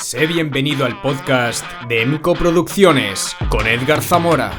Sé bienvenido al podcast de Emco Producciones con Edgar Zamora.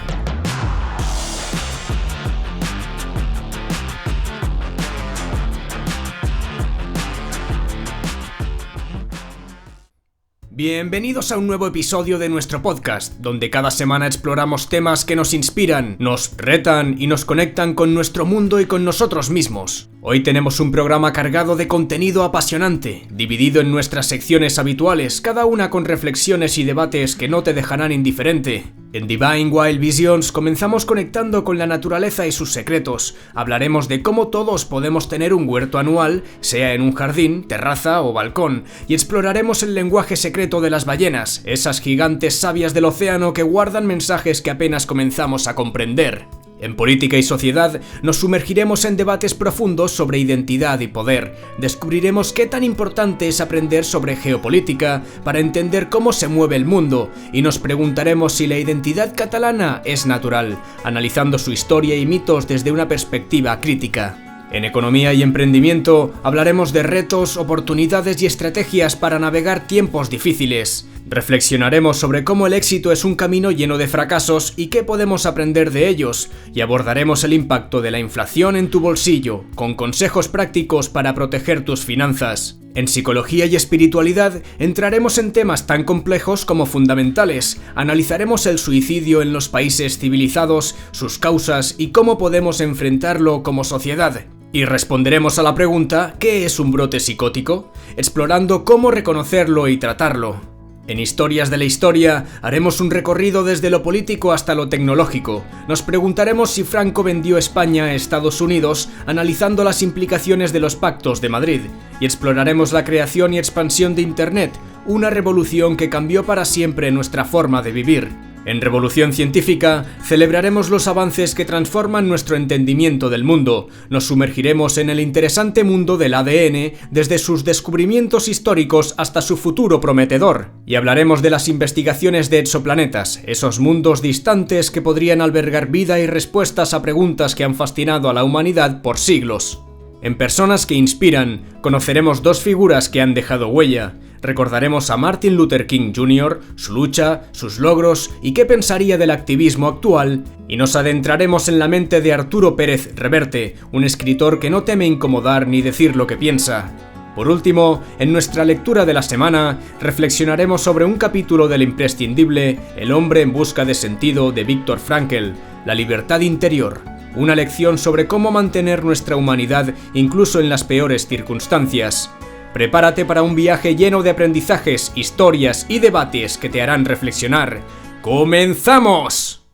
Bienvenidos a un nuevo episodio de nuestro podcast, donde cada semana exploramos temas que nos inspiran, nos retan y nos conectan con nuestro mundo y con nosotros mismos. Hoy tenemos un programa cargado de contenido apasionante, dividido en nuestras secciones habituales, cada una con reflexiones y debates que no te dejarán indiferente. En Divine Wild Visions comenzamos conectando con la naturaleza y sus secretos. Hablaremos de cómo todos podemos tener un huerto anual, sea en un jardín, terraza o balcón, y exploraremos el lenguaje secreto de las ballenas, esas gigantes sabias del océano que guardan mensajes que apenas comenzamos a comprender. En política y sociedad nos sumergiremos en debates profundos sobre identidad y poder. Descubriremos qué tan importante es aprender sobre geopolítica para entender cómo se mueve el mundo y nos preguntaremos si la identidad catalana es natural, analizando su historia y mitos desde una perspectiva crítica. En economía y emprendimiento hablaremos de retos, oportunidades y estrategias para navegar tiempos difíciles. Reflexionaremos sobre cómo el éxito es un camino lleno de fracasos y qué podemos aprender de ellos, y abordaremos el impacto de la inflación en tu bolsillo, con consejos prácticos para proteger tus finanzas. En psicología y espiritualidad entraremos en temas tan complejos como fundamentales, analizaremos el suicidio en los países civilizados, sus causas y cómo podemos enfrentarlo como sociedad. Y responderemos a la pregunta ¿qué es un brote psicótico?, explorando cómo reconocerlo y tratarlo. En Historias de la Historia haremos un recorrido desde lo político hasta lo tecnológico. Nos preguntaremos si Franco vendió España a Estados Unidos, analizando las implicaciones de los pactos de Madrid, y exploraremos la creación y expansión de Internet, una revolución que cambió para siempre nuestra forma de vivir. En Revolución Científica celebraremos los avances que transforman nuestro entendimiento del mundo. Nos sumergiremos en el interesante mundo del ADN desde sus descubrimientos históricos hasta su futuro prometedor. Y hablaremos de las investigaciones de exoplanetas, esos mundos distantes que podrían albergar vida y respuestas a preguntas que han fascinado a la humanidad por siglos. En Personas que Inspiran conoceremos dos figuras que han dejado huella. Recordaremos a Martin Luther King Jr., su lucha, sus logros y qué pensaría del activismo actual, y nos adentraremos en la mente de Arturo Pérez Reverte, un escritor que no teme incomodar ni decir lo que piensa. Por último, en nuestra lectura de la semana, reflexionaremos sobre un capítulo del imprescindible El hombre en busca de sentido de Viktor Frankl, La libertad interior. Una lección sobre cómo mantener nuestra humanidad incluso en las peores circunstancias. Prepárate para un viaje lleno de aprendizajes, historias y debates que te harán reflexionar. ¡Comenzamos!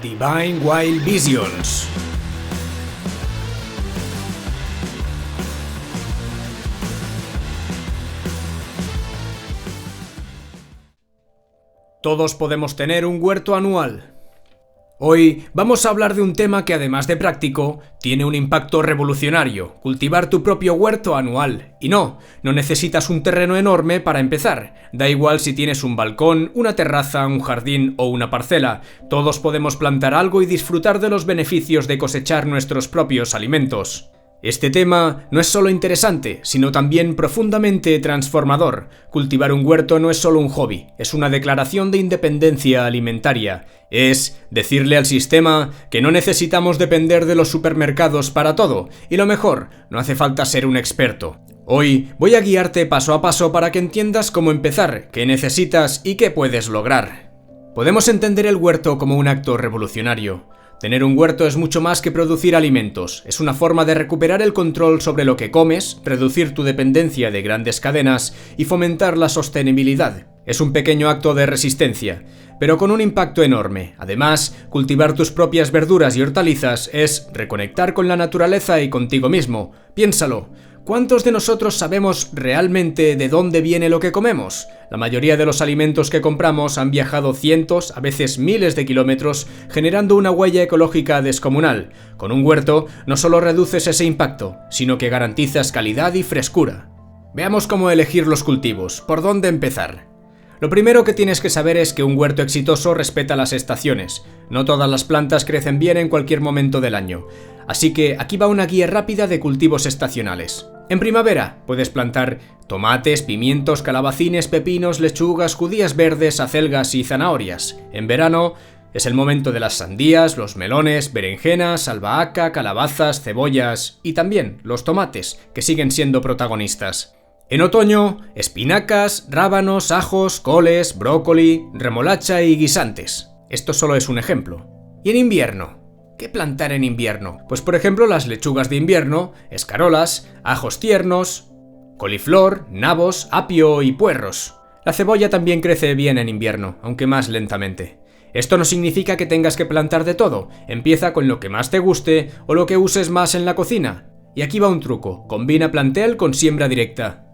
Divine Wild Visions. Todos podemos tener un huerto anual. Hoy vamos a hablar de un tema que además de práctico, tiene un impacto revolucionario: cultivar tu propio huerto anual. Y no necesitas un terreno enorme para empezar. Da igual si tienes un balcón, una terraza, un jardín o una parcela. Todos podemos plantar algo y disfrutar de los beneficios de cosechar nuestros propios alimentos. Este tema no es solo interesante, sino también profundamente transformador. Cultivar un huerto no es solo un hobby, es una declaración de independencia alimentaria. Es decirle al sistema que no necesitamos depender de los supermercados para todo, y lo mejor, no hace falta ser un experto. Hoy voy a guiarte paso a paso para que entiendas cómo empezar, qué necesitas y qué puedes lograr. Podemos entender el huerto como un acto revolucionario. Tener un huerto es mucho más que producir alimentos, es una forma de recuperar el control sobre lo que comes, reducir tu dependencia de grandes cadenas y fomentar la sostenibilidad. Es un pequeño acto de resistencia, pero con un impacto enorme. Además, cultivar tus propias verduras y hortalizas es reconectar con la naturaleza y contigo mismo. Piénsalo. ¿Cuántos de nosotros sabemos realmente de dónde viene lo que comemos? La mayoría de los alimentos que compramos han viajado cientos, a veces miles de kilómetros, generando una huella ecológica descomunal. Con un huerto no solo reduces ese impacto, sino que garantizas calidad y frescura. Veamos cómo elegir los cultivos. ¿Por dónde empezar? Lo primero que tienes que saber es que un huerto exitoso respeta las estaciones. No todas las plantas crecen bien en cualquier momento del año. Así que aquí va una guía rápida de cultivos estacionales. En primavera puedes plantar tomates, pimientos, calabacines, pepinos, lechugas, judías verdes, acelgas y zanahorias. En verano es el momento de las sandías, los melones, berenjenas, albahaca, calabazas, cebollas y también los tomates, que siguen siendo protagonistas. En otoño, espinacas, rábanos, ajos, coles, brócoli, remolacha y guisantes. Esto solo es un ejemplo. Y en invierno, ¿qué plantar en invierno? Pues por ejemplo las lechugas de invierno, escarolas, ajos tiernos, coliflor, nabos, apio y puerros. La cebolla también crece bien en invierno, aunque más lentamente. Esto no significa que tengas que plantar de todo. Empieza con lo que más te guste o lo que uses más en la cocina. Y aquí va un truco: combina plantel con siembra directa.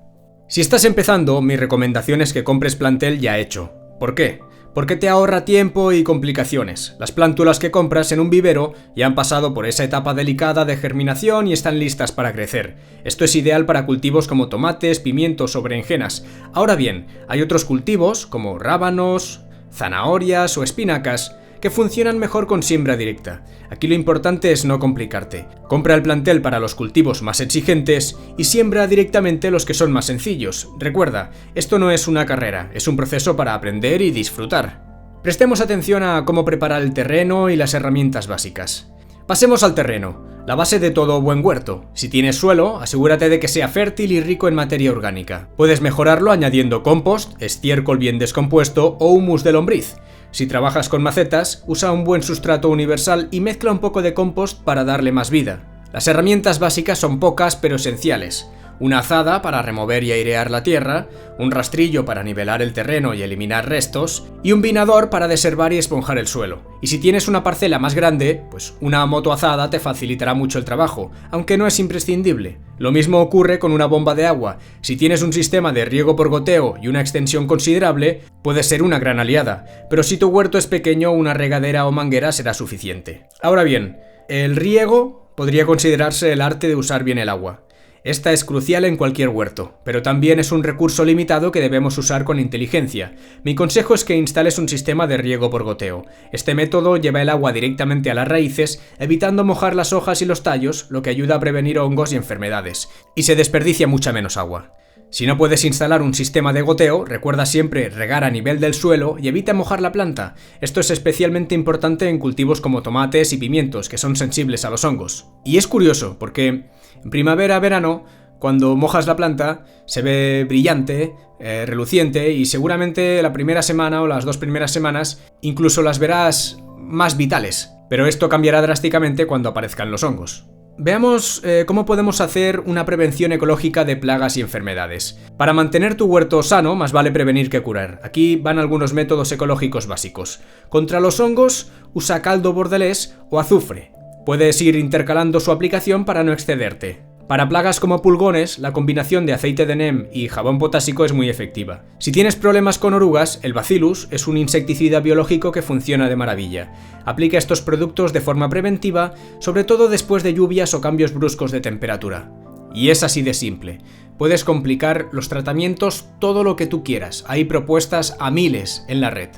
Si estás empezando, mi recomendación es que compres plantel ya hecho. ¿Por qué? Porque te ahorra tiempo y complicaciones. Las plántulas que compras en un vivero ya han pasado por esa etapa delicada de germinación y están listas para crecer. Esto es ideal para cultivos como tomates, pimientos o berenjenas. Ahora bien, hay otros cultivos como rábanos, zanahorias o espinacas que funcionan mejor con siembra directa. Aquí lo importante es no complicarte. Compra el plantel para los cultivos más exigentes y siembra directamente los que son más sencillos. Recuerda, esto no es una carrera, es un proceso para aprender y disfrutar. Prestemos atención a cómo preparar el terreno y las herramientas básicas. Pasemos al terreno, la base de todo buen huerto. Si tienes suelo, asegúrate de que sea fértil y rico en materia orgánica. Puedes mejorarlo añadiendo compost, estiércol bien descompuesto o humus de lombriz. Si trabajas con macetas, usa un buen sustrato universal y mezcla un poco de compost para darle más vida. Las herramientas básicas son pocas pero esenciales. Una azada para remover y airear la tierra, un rastrillo para nivelar el terreno y eliminar restos, y un binador para deservar y esponjar el suelo. Y si tienes una parcela más grande, pues una motoazada te facilitará mucho el trabajo, aunque no es imprescindible. Lo mismo ocurre con una bomba de agua. Si tienes un sistema de riego por goteo y una extensión considerable, puede ser una gran aliada, pero si tu huerto es pequeño, una regadera o manguera será suficiente. Ahora bien, el riego podría considerarse el arte de usar bien el agua. Esta es crucial en cualquier huerto, pero también es un recurso limitado que debemos usar con inteligencia. Mi consejo es que instales un sistema de riego por goteo. Este método lleva el agua directamente a las raíces, evitando mojar las hojas y los tallos, lo que ayuda a prevenir hongos y enfermedades. Y se desperdicia mucha menos agua. Si no puedes instalar un sistema de goteo, recuerda siempre regar a nivel del suelo y evita mojar la planta. Esto es especialmente importante en cultivos como tomates y pimientos, que son sensibles a los hongos. Y es curioso, porque en primavera-verano, cuando mojas la planta, se ve brillante, reluciente, y seguramente la primera semana o las 2 primeras semanas incluso las verás más vitales. Pero esto cambiará drásticamente cuando aparezcan los hongos. Veamos cómo podemos hacer una prevención ecológica de plagas y enfermedades. Para mantener tu huerto sano, más vale prevenir que curar. Aquí van algunos métodos ecológicos básicos. Contra los hongos, usa caldo bordelés o azufre. Puedes ir intercalando su aplicación para no excederte. Para plagas como pulgones, la combinación de aceite de neem y jabón potásico es muy efectiva. Si tienes problemas con orugas, el Bacillus es un insecticida biológico que funciona de maravilla. Aplica estos productos de forma preventiva, sobre todo después de lluvias o cambios bruscos de temperatura. Y es así de simple. Puedes complicar los tratamientos todo lo que tú quieras. Hay propuestas a miles en la red.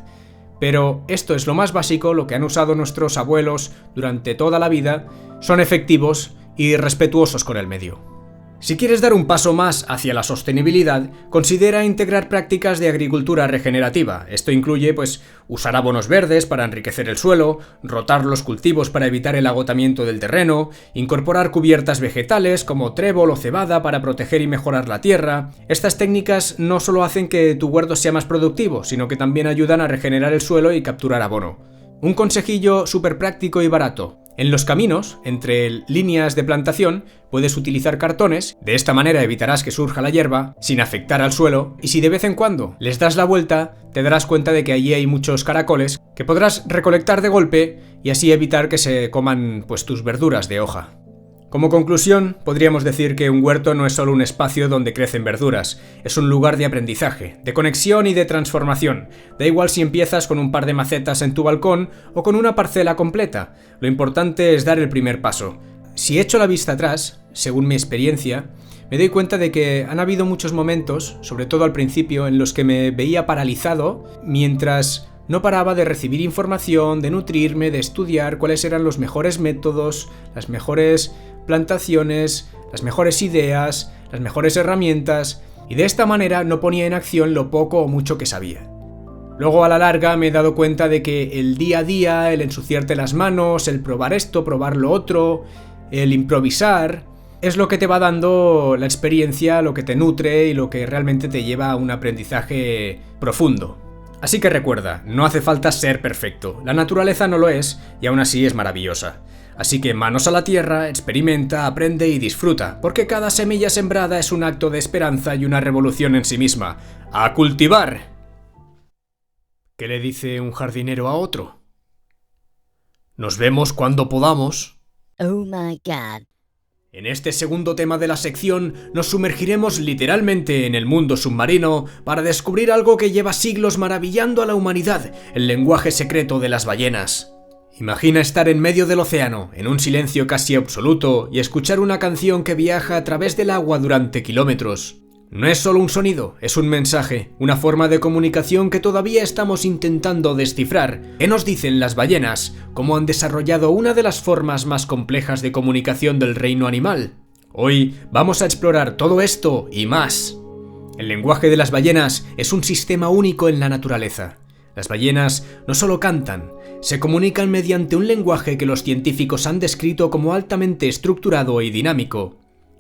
Pero esto es lo más básico, lo que han usado nuestros abuelos durante toda la vida, son efectivos y respetuosos con el medio. Si quieres dar un paso más hacia la sostenibilidad, considera integrar prácticas de agricultura regenerativa. Esto incluye, usar abonos verdes para enriquecer el suelo, rotar los cultivos para evitar el agotamiento del terreno, incorporar cubiertas vegetales como trébol o cebada para proteger y mejorar la tierra. Estas técnicas no solo hacen que tu huerto sea más productivo, sino que también ayudan a regenerar el suelo y capturar abono. Un consejillo súper práctico y barato. En los caminos, entre líneas de plantación, puedes utilizar cartones. De esta manera evitarás que surja la hierba sin afectar al suelo, y si de vez en cuando les das la vuelta, te darás cuenta de que allí hay muchos caracoles que podrás recolectar de golpe y así evitar que se coman tus verduras de hoja. Como conclusión, podríamos decir que un huerto no es solo un espacio donde crecen verduras, es un lugar de aprendizaje, de conexión y de transformación. Da igual si empiezas con un par de macetas en tu balcón o con una parcela completa, lo importante es dar el primer paso. Si echo la vista atrás, según mi experiencia, me doy cuenta de que han habido muchos momentos, sobre todo al principio, en los que me veía paralizado mientras no paraba de recibir información, de nutrirme, de estudiar cuáles eran los mejores métodos, las mejores plantaciones, las mejores ideas, las mejores herramientas, y de esta manera no ponía en acción lo poco o mucho que sabía. Luego a la larga me he dado cuenta de que el día a día, el ensuciarte las manos, el probar esto, probar lo otro, el improvisar, es lo que te va dando la experiencia, lo que te nutre y lo que realmente te lleva a un aprendizaje profundo. Así que recuerda, no hace falta ser perfecto, la naturaleza no lo es y aún así es maravillosa. Así que manos a la tierra, experimenta, aprende y disfruta, porque cada semilla sembrada es un acto de esperanza y una revolución en sí misma. ¡A cultivar! ¿Qué le dice un jardinero a otro? Nos vemos cuando podamos. Oh my God. En este segundo tema de la sección nos sumergiremos literalmente en el mundo submarino para descubrir algo que lleva siglos maravillando a la humanidad, el lenguaje secreto de las ballenas. Imagina estar en medio del océano, en un silencio casi absoluto, y escuchar una canción que viaja a través del agua durante kilómetros. No es solo un sonido, es un mensaje, una forma de comunicación que todavía estamos intentando descifrar. ¿Qué nos dicen las ballenas? ¿Cómo han desarrollado una de las formas más complejas de comunicación del reino animal? Hoy vamos a explorar todo esto y más. El lenguaje de las ballenas es un sistema único en la naturaleza. Las ballenas no solo cantan, se comunican mediante un lenguaje que los científicos han descrito como altamente estructurado y dinámico.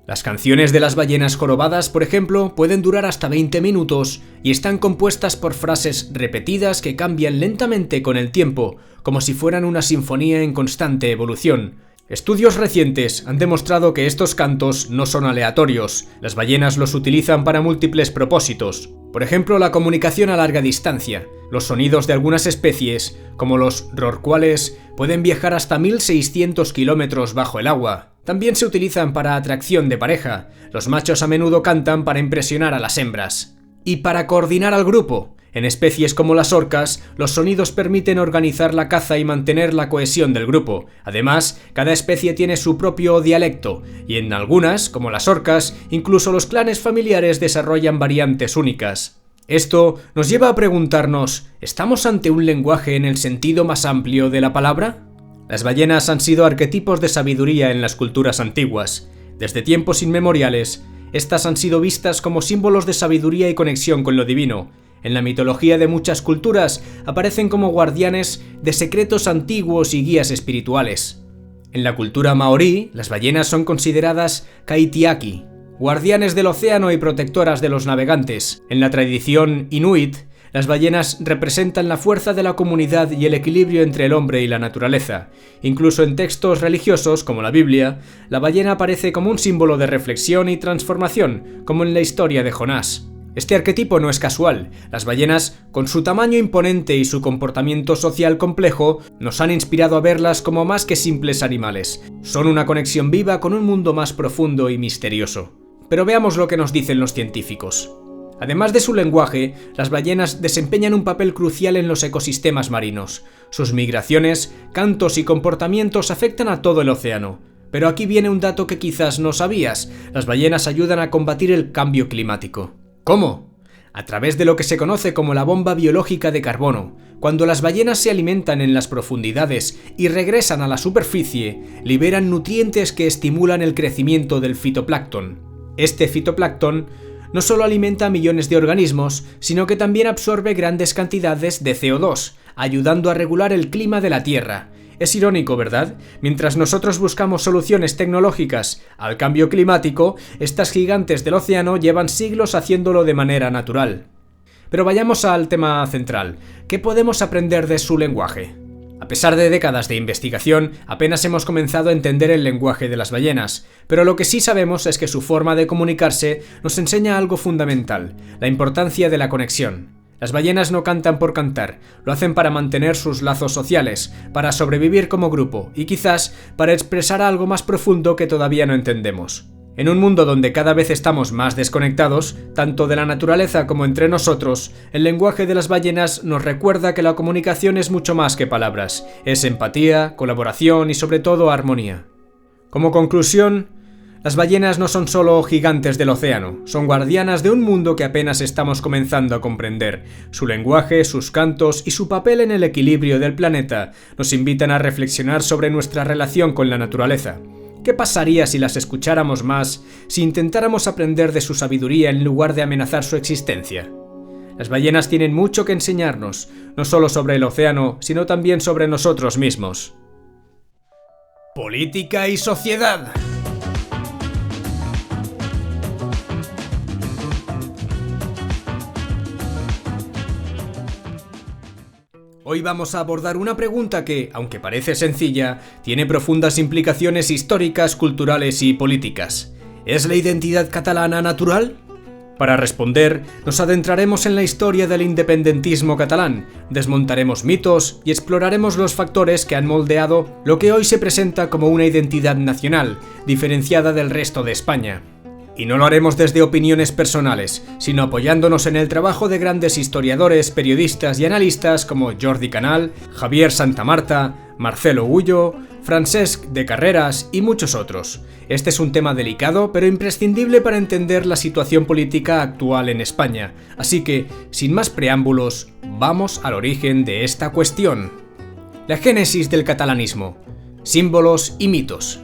Las canciones de las ballenas jorobadas, por ejemplo, pueden durar hasta 20 minutos y están compuestas por frases repetidas que cambian lentamente con el tiempo, como si fueran una sinfonía en constante evolución. Estudios recientes han demostrado que estos cantos no son aleatorios. Las ballenas los utilizan para múltiples propósitos. Por ejemplo, la comunicación a larga distancia. Los sonidos de algunas especies, como los rorcuales, pueden viajar hasta 1600 kilómetros bajo el agua. También se utilizan para atracción de pareja. Los machos a menudo cantan para impresionar a las hembras. Y para coordinar al grupo. En especies como las orcas, los sonidos permiten organizar la caza y mantener la cohesión del grupo. Además, cada especie tiene su propio dialecto, y en algunas, como las orcas, incluso los clanes familiares desarrollan variantes únicas. Esto nos lleva a preguntarnos, ¿estamos ante un lenguaje en el sentido más amplio de la palabra? Las ballenas han sido arquetipos de sabiduría en las culturas antiguas. Desde tiempos inmemoriales, estas han sido vistas como símbolos de sabiduría y conexión con lo divino. En la mitología de muchas culturas aparecen como guardianes de secretos antiguos y guías espirituales. En la cultura maorí, las ballenas son consideradas kaitiaki, guardianes del océano y protectoras de los navegantes. En la tradición inuit, las ballenas representan la fuerza de la comunidad y el equilibrio entre el hombre y la naturaleza. Incluso en textos religiosos, como la Biblia, la ballena aparece como un símbolo de reflexión y transformación, como en la historia de Jonás. Este arquetipo no es casual. Las ballenas, con su tamaño imponente y su comportamiento social complejo, nos han inspirado a verlas como más que simples animales. Son una conexión viva con un mundo más profundo y misterioso. Pero veamos lo que nos dicen los científicos. Además de su lenguaje, las ballenas desempeñan un papel crucial en los ecosistemas marinos. Sus migraciones, cantos y comportamientos afectan a todo el océano. Pero aquí viene un dato que quizás no sabías. Las ballenas ayudan a combatir el cambio climático. ¿Cómo? A través de lo que se conoce como la bomba biológica de carbono. Cuando las ballenas se alimentan en las profundidades y regresan a la superficie, liberan nutrientes que estimulan el crecimiento del fitoplancton. Este fitoplancton no solo alimenta a millones de organismos, sino que también absorbe grandes cantidades de CO2, ayudando a regular el clima de la Tierra. Es irónico, ¿verdad? Mientras nosotros buscamos soluciones tecnológicas al cambio climático, estas gigantes del océano llevan siglos haciéndolo de manera natural. Pero vayamos al tema central. ¿Qué podemos aprender de su lenguaje? A pesar de décadas de investigación, apenas hemos comenzado a entender el lenguaje de las ballenas, pero lo que sí sabemos es que su forma de comunicarse nos enseña algo fundamental, la importancia de la conexión. Las ballenas no cantan por cantar, lo hacen para mantener sus lazos sociales, para sobrevivir como grupo y quizás para expresar algo más profundo que todavía no entendemos. En un mundo donde cada vez estamos más desconectados, tanto de la naturaleza como entre nosotros, el lenguaje de las ballenas nos recuerda que la comunicación es mucho más que palabras, es empatía, colaboración y sobre todo armonía. Como conclusión, las ballenas no son solo gigantes del océano, son guardianas de un mundo que apenas estamos comenzando a comprender. Su lenguaje, sus cantos y su papel en el equilibrio del planeta nos invitan a reflexionar sobre nuestra relación con la naturaleza. ¿Qué pasaría si las escucháramos más, si intentáramos aprender de su sabiduría en lugar de amenazar su existencia? Las ballenas tienen mucho que enseñarnos, no solo sobre el océano, sino también sobre nosotros mismos. Política y sociedad. Hoy vamos a abordar una pregunta que, aunque parece sencilla, tiene profundas implicaciones históricas, culturales y políticas. ¿Es la identidad catalana natural? Para responder, nos adentraremos en la historia del independentismo catalán, desmontaremos mitos y exploraremos los factores que han moldeado lo que hoy se presenta como una identidad nacional, diferenciada del resto de España. Y no lo haremos desde opiniones personales, sino apoyándonos en el trabajo de grandes historiadores, periodistas y analistas como Jordi Canal, Javier Santamarta, Marcelo Ullo, Francesc de Carreras y muchos otros. Este es un tema delicado pero imprescindible para entender la situación política actual en España, así que, sin más preámbulos, vamos al origen de esta cuestión. La génesis del catalanismo, símbolos y mitos.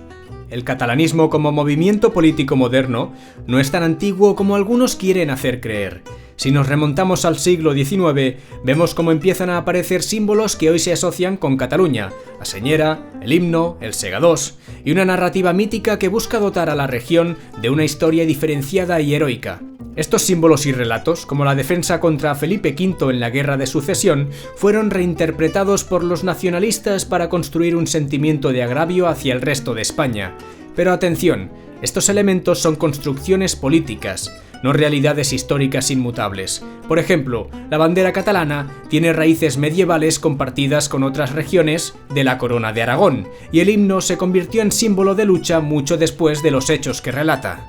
El catalanismo como movimiento político moderno no es tan antiguo como algunos quieren hacer creer. Si nos remontamos al siglo XIX, vemos cómo empiezan a aparecer símbolos que hoy se asocian con Cataluña, la señera, el himno, el segadors, y una narrativa mítica que busca dotar a la región de una historia diferenciada y heroica. Estos símbolos y relatos, como la defensa contra Felipe V en la Guerra de Sucesión, fueron reinterpretados por los nacionalistas para construir un sentimiento de agravio hacia el resto de España. Pero atención, estos elementos son construcciones políticas, no realidades históricas inmutables. Por ejemplo, la bandera catalana tiene raíces medievales compartidas con otras regiones de la Corona de Aragón, y el himno se convirtió en símbolo de lucha mucho después de los hechos que relata.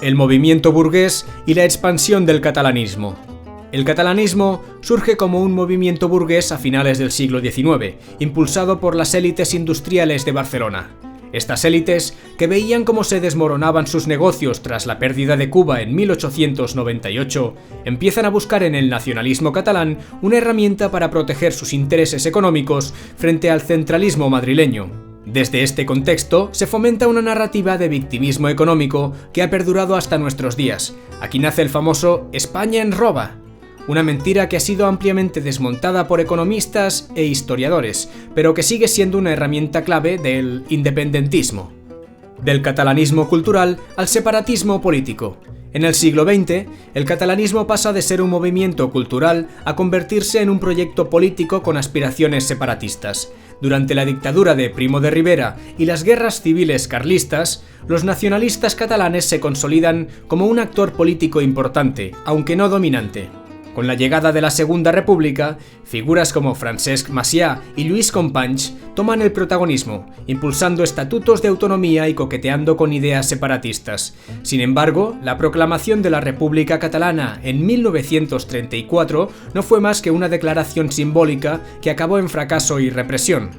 El movimiento burgués y la expansión del catalanismo. El catalanismo surge como un movimiento burgués a finales del siglo XIX, impulsado por las élites industriales de Barcelona. Estas élites, que veían cómo se desmoronaban sus negocios tras la pérdida de Cuba en 1898, empiezan a buscar en el nacionalismo catalán una herramienta para proteger sus intereses económicos frente al centralismo madrileño. Desde este contexto, se fomenta una narrativa de victimismo económico que ha perdurado hasta nuestros días. Aquí nace el famoso España en roba, una mentira que ha sido ampliamente desmontada por economistas e historiadores, pero que sigue siendo una herramienta clave del independentismo. Del catalanismo cultural al separatismo político. En el siglo XX, el catalanismo pasa de ser un movimiento cultural a convertirse en un proyecto político con aspiraciones separatistas. Durante la dictadura de Primo de Rivera y las guerras civiles carlistas, los nacionalistas catalanes se consolidan como un actor político importante, aunque no dominante. Con la llegada de la Segunda República, figuras como Francesc Macià y Lluís Companys toman el protagonismo, impulsando estatutos de autonomía y coqueteando con ideas separatistas. Sin embargo, la proclamación de la República Catalana en 1934 no fue más que una declaración simbólica que acabó en fracaso y represión.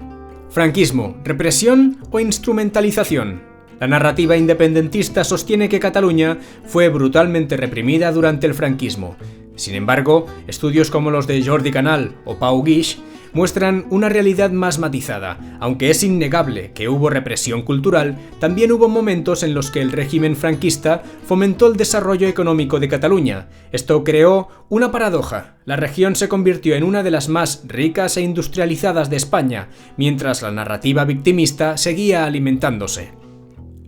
Franquismo, represión o instrumentalización. La narrativa independentista sostiene que Cataluña fue brutalmente reprimida durante el franquismo. Sin embargo, estudios como los de Jordi Canal o Pau Guix muestran una realidad más matizada. Aunque es innegable que hubo represión cultural, también hubo momentos en los que el régimen franquista fomentó el desarrollo económico de Cataluña. Esto creó una paradoja. La región se convirtió en una de las más ricas e industrializadas de España, mientras la narrativa victimista seguía alimentándose.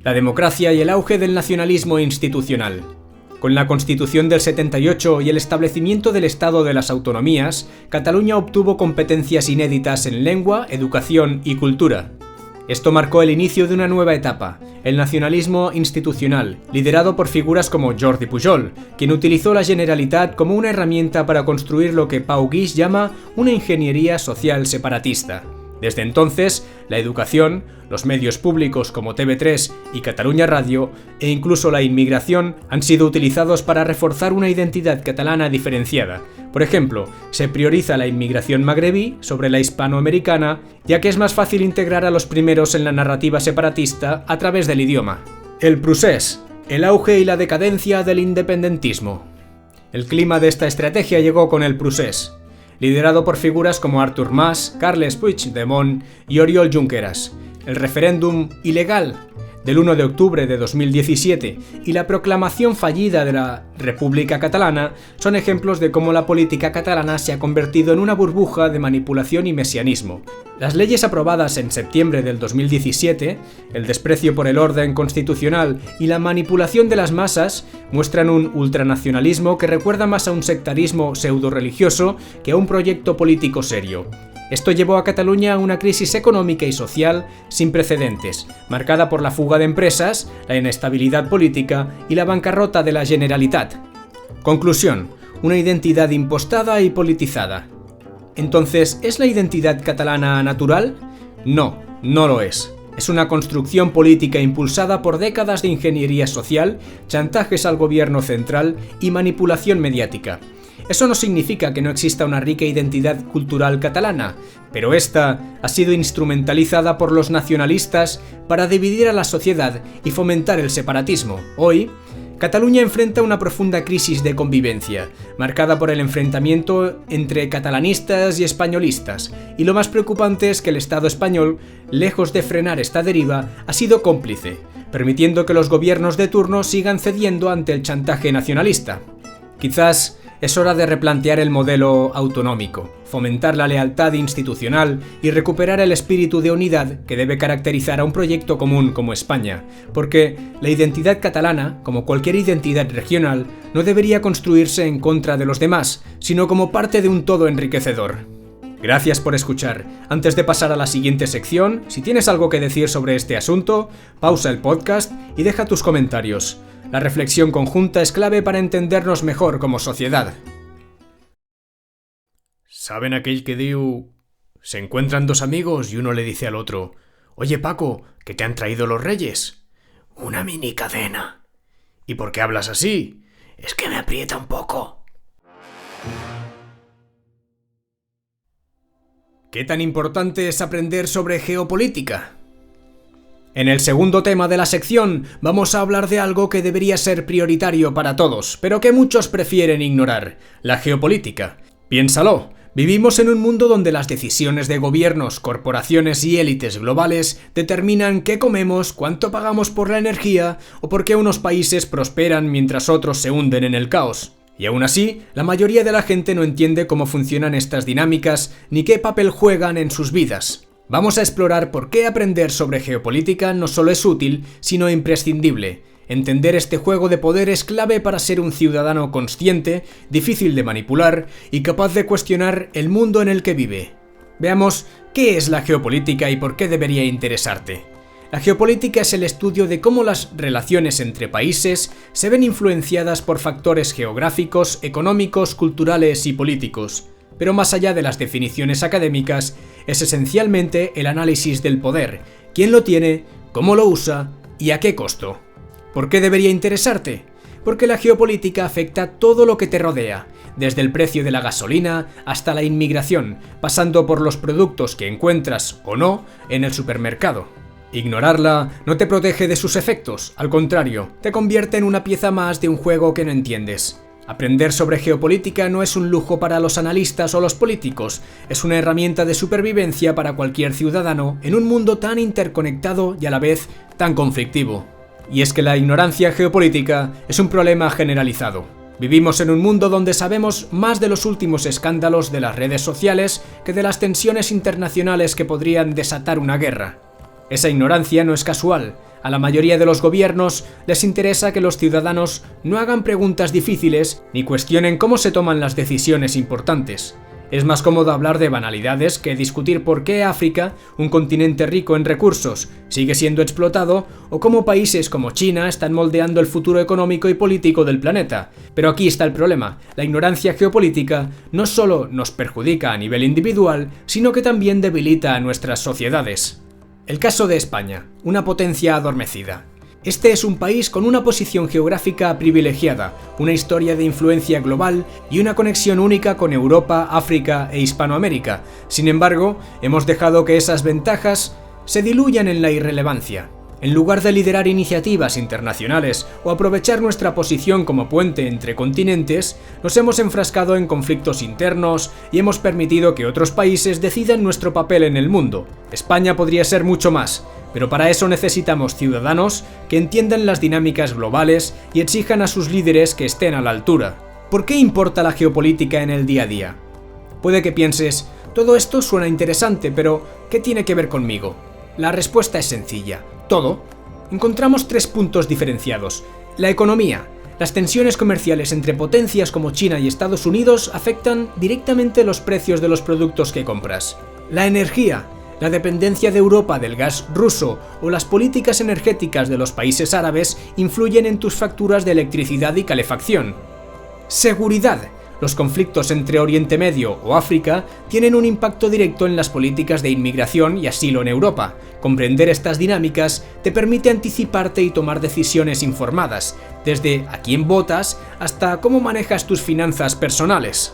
La democracia y el auge del nacionalismo institucional. Con la Constitución del 78 y el establecimiento del Estado de las Autonomías, Cataluña obtuvo competencias inéditas en lengua, educación y cultura. Esto marcó el inicio de una nueva etapa, el nacionalismo institucional, liderado por figuras como Jordi Pujol, quien utilizó la Generalitat como una herramienta para construir lo que Pau Guix llama una ingeniería social separatista. Desde entonces, la educación, los medios públicos como TV3 y Catalunya Radio, e incluso la inmigración, han sido utilizados para reforzar una identidad catalana diferenciada. Por ejemplo, se prioriza la inmigración magrebí sobre la hispanoamericana, ya que es más fácil integrar a los primeros en la narrativa separatista a través del idioma. El procés, el auge y la decadencia del independentismo. El clima de esta estrategia llegó con el procés, liderado por figuras como Artur Mas, Carles Puigdemont y Oriol Junqueras. El referéndum ilegal del 1 de octubre de 2017 y la proclamación fallida de la República Catalana son ejemplos de cómo la política catalana se ha convertido en una burbuja de manipulación y mesianismo. Las leyes aprobadas en septiembre del 2017, el desprecio por el orden constitucional y la manipulación de las masas muestran un ultranacionalismo que recuerda más a un sectarismo pseudo-religioso que a un proyecto político serio. Esto llevó a Cataluña a una crisis económica y social sin precedentes, marcada por la fuga de empresas, la inestabilidad política y la bancarrota de la Generalitat. Conclusión: una identidad impostada y politizada. Entonces, ¿es la identidad catalana natural? No, no lo es. Es una construcción política impulsada por décadas de ingeniería social, chantajes al gobierno central y manipulación mediática. Eso no significa que no exista una rica identidad cultural catalana, pero esta ha sido instrumentalizada por los nacionalistas para dividir a la sociedad y fomentar el separatismo. Hoy, Cataluña enfrenta una profunda crisis de convivencia, marcada por el enfrentamiento entre catalanistas y españolistas, y lo más preocupante es que el Estado español, lejos de frenar esta deriva, ha sido cómplice, permitiendo que los gobiernos de turno sigan cediendo ante el chantaje nacionalista. Quizás es hora de replantear el modelo autonómico, fomentar la lealtad institucional y recuperar el espíritu de unidad que debe caracterizar a un proyecto común como España, porque la identidad catalana, como cualquier identidad regional, no debería construirse en contra de los demás, sino como parte de un todo enriquecedor. Gracias por escuchar. Antes de pasar a la siguiente sección, si tienes algo que decir sobre este asunto, pausa el podcast y deja tus comentarios. La reflexión conjunta es clave para entendernos mejor como sociedad. ¿Saben aquell que diu... Se encuentran dos amigos y uno le dice al otro: «Oye, Paco, ¿qué te han traído los reyes?» «Una mini cadena». «¿Y por qué hablas así?» «Es que me aprieta un poco». ¿Qué tan importante es aprender sobre geopolítica? En el segundo tema de la sección vamos a hablar de algo que debería ser prioritario para todos, pero que muchos prefieren ignorar: la geopolítica. Piénsalo, vivimos en un mundo donde las decisiones de gobiernos, corporaciones y élites globales determinan qué comemos, cuánto pagamos por la energía o por qué unos países prosperan mientras otros se hunden en el caos. Y aún así, la mayoría de la gente no entiende cómo funcionan estas dinámicas ni qué papel juegan en sus vidas. Vamos a explorar por qué aprender sobre geopolítica no solo es útil, sino imprescindible. Entender este juego de poder es clave para ser un ciudadano consciente, difícil de manipular y capaz de cuestionar el mundo en el que vive. Veamos qué es la geopolítica y por qué debería interesarte. La geopolítica es el estudio de cómo las relaciones entre países se ven influenciadas por factores geográficos, económicos, culturales y políticos. Pero más allá de las definiciones académicas, es esencialmente el análisis del poder, quién lo tiene, cómo lo usa y a qué costo. ¿Por qué debería interesarte? Porque la geopolítica afecta todo lo que te rodea, desde el precio de la gasolina hasta la inmigración, pasando por los productos que encuentras o no en el supermercado. Ignorarla no te protege de sus efectos, al contrario, te convierte en una pieza más de un juego que no entiendes. Aprender sobre geopolítica no es un lujo para los analistas o los políticos, es una herramienta de supervivencia para cualquier ciudadano en un mundo tan interconectado y a la vez tan conflictivo. Y es que la ignorancia geopolítica es un problema generalizado. Vivimos en un mundo donde sabemos más de los últimos escándalos de las redes sociales que de las tensiones internacionales que podrían desatar una guerra. Esa ignorancia no es casual. A la mayoría de los gobiernos les interesa que los ciudadanos no hagan preguntas difíciles ni cuestionen cómo se toman las decisiones importantes. Es más cómodo hablar de banalidades que discutir por qué África, un continente rico en recursos, sigue siendo explotado o cómo países como China están moldeando el futuro económico y político del planeta. Pero aquí está el problema: la ignorancia geopolítica no solo nos perjudica a nivel individual, sino que también debilita a nuestras sociedades. El caso de España, una potencia adormecida. Este es un país con una posición geográfica privilegiada, una historia de influencia global y una conexión única con Europa, África e Hispanoamérica. Sin embargo, hemos dejado que esas ventajas se diluyan en la irrelevancia. En lugar de liderar iniciativas internacionales o aprovechar nuestra posición como puente entre continentes, nos hemos enfrascado en conflictos internos y hemos permitido que otros países decidan nuestro papel en el mundo. España podría ser mucho más, Pero para eso necesitamos ciudadanos que entiendan las dinámicas globales y exijan a sus líderes que estén a la altura. ¿Por qué importa la geopolítica en el día a día? Puede que pienses, todo esto suena interesante, pero ¿qué tiene que ver conmigo? La respuesta es sencilla, todo. Encontramos 3 puntos diferenciados. La economía. Las tensiones comerciales entre potencias como China y Estados Unidos afectan directamente los precios de los productos que compras. La energía. La dependencia de Europa del gas ruso o las políticas energéticas de los países árabes influyen en tus facturas de electricidad y calefacción. Seguridad. Los conflictos entre Oriente Medio o África tienen un impacto directo en las políticas de inmigración y asilo en Europa. Comprender estas dinámicas te permite anticiparte y tomar decisiones informadas, desde a quién votas hasta cómo manejas tus finanzas personales.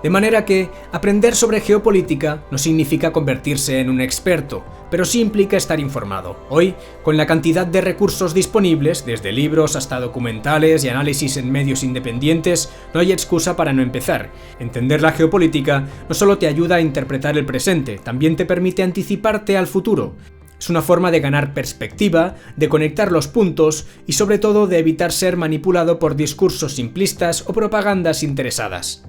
De manera que aprender sobre geopolítica no significa convertirse en un experto, pero sí implica estar informado. Hoy, con la cantidad de recursos disponibles, desde libros hasta documentales y análisis en medios independientes, no hay excusa para no empezar. Entender la geopolítica no solo te ayuda a interpretar el presente, también te permite anticiparte al futuro. Es una forma de ganar perspectiva, de conectar los puntos y sobre todo de evitar ser manipulado por discursos simplistas o propagandas interesadas.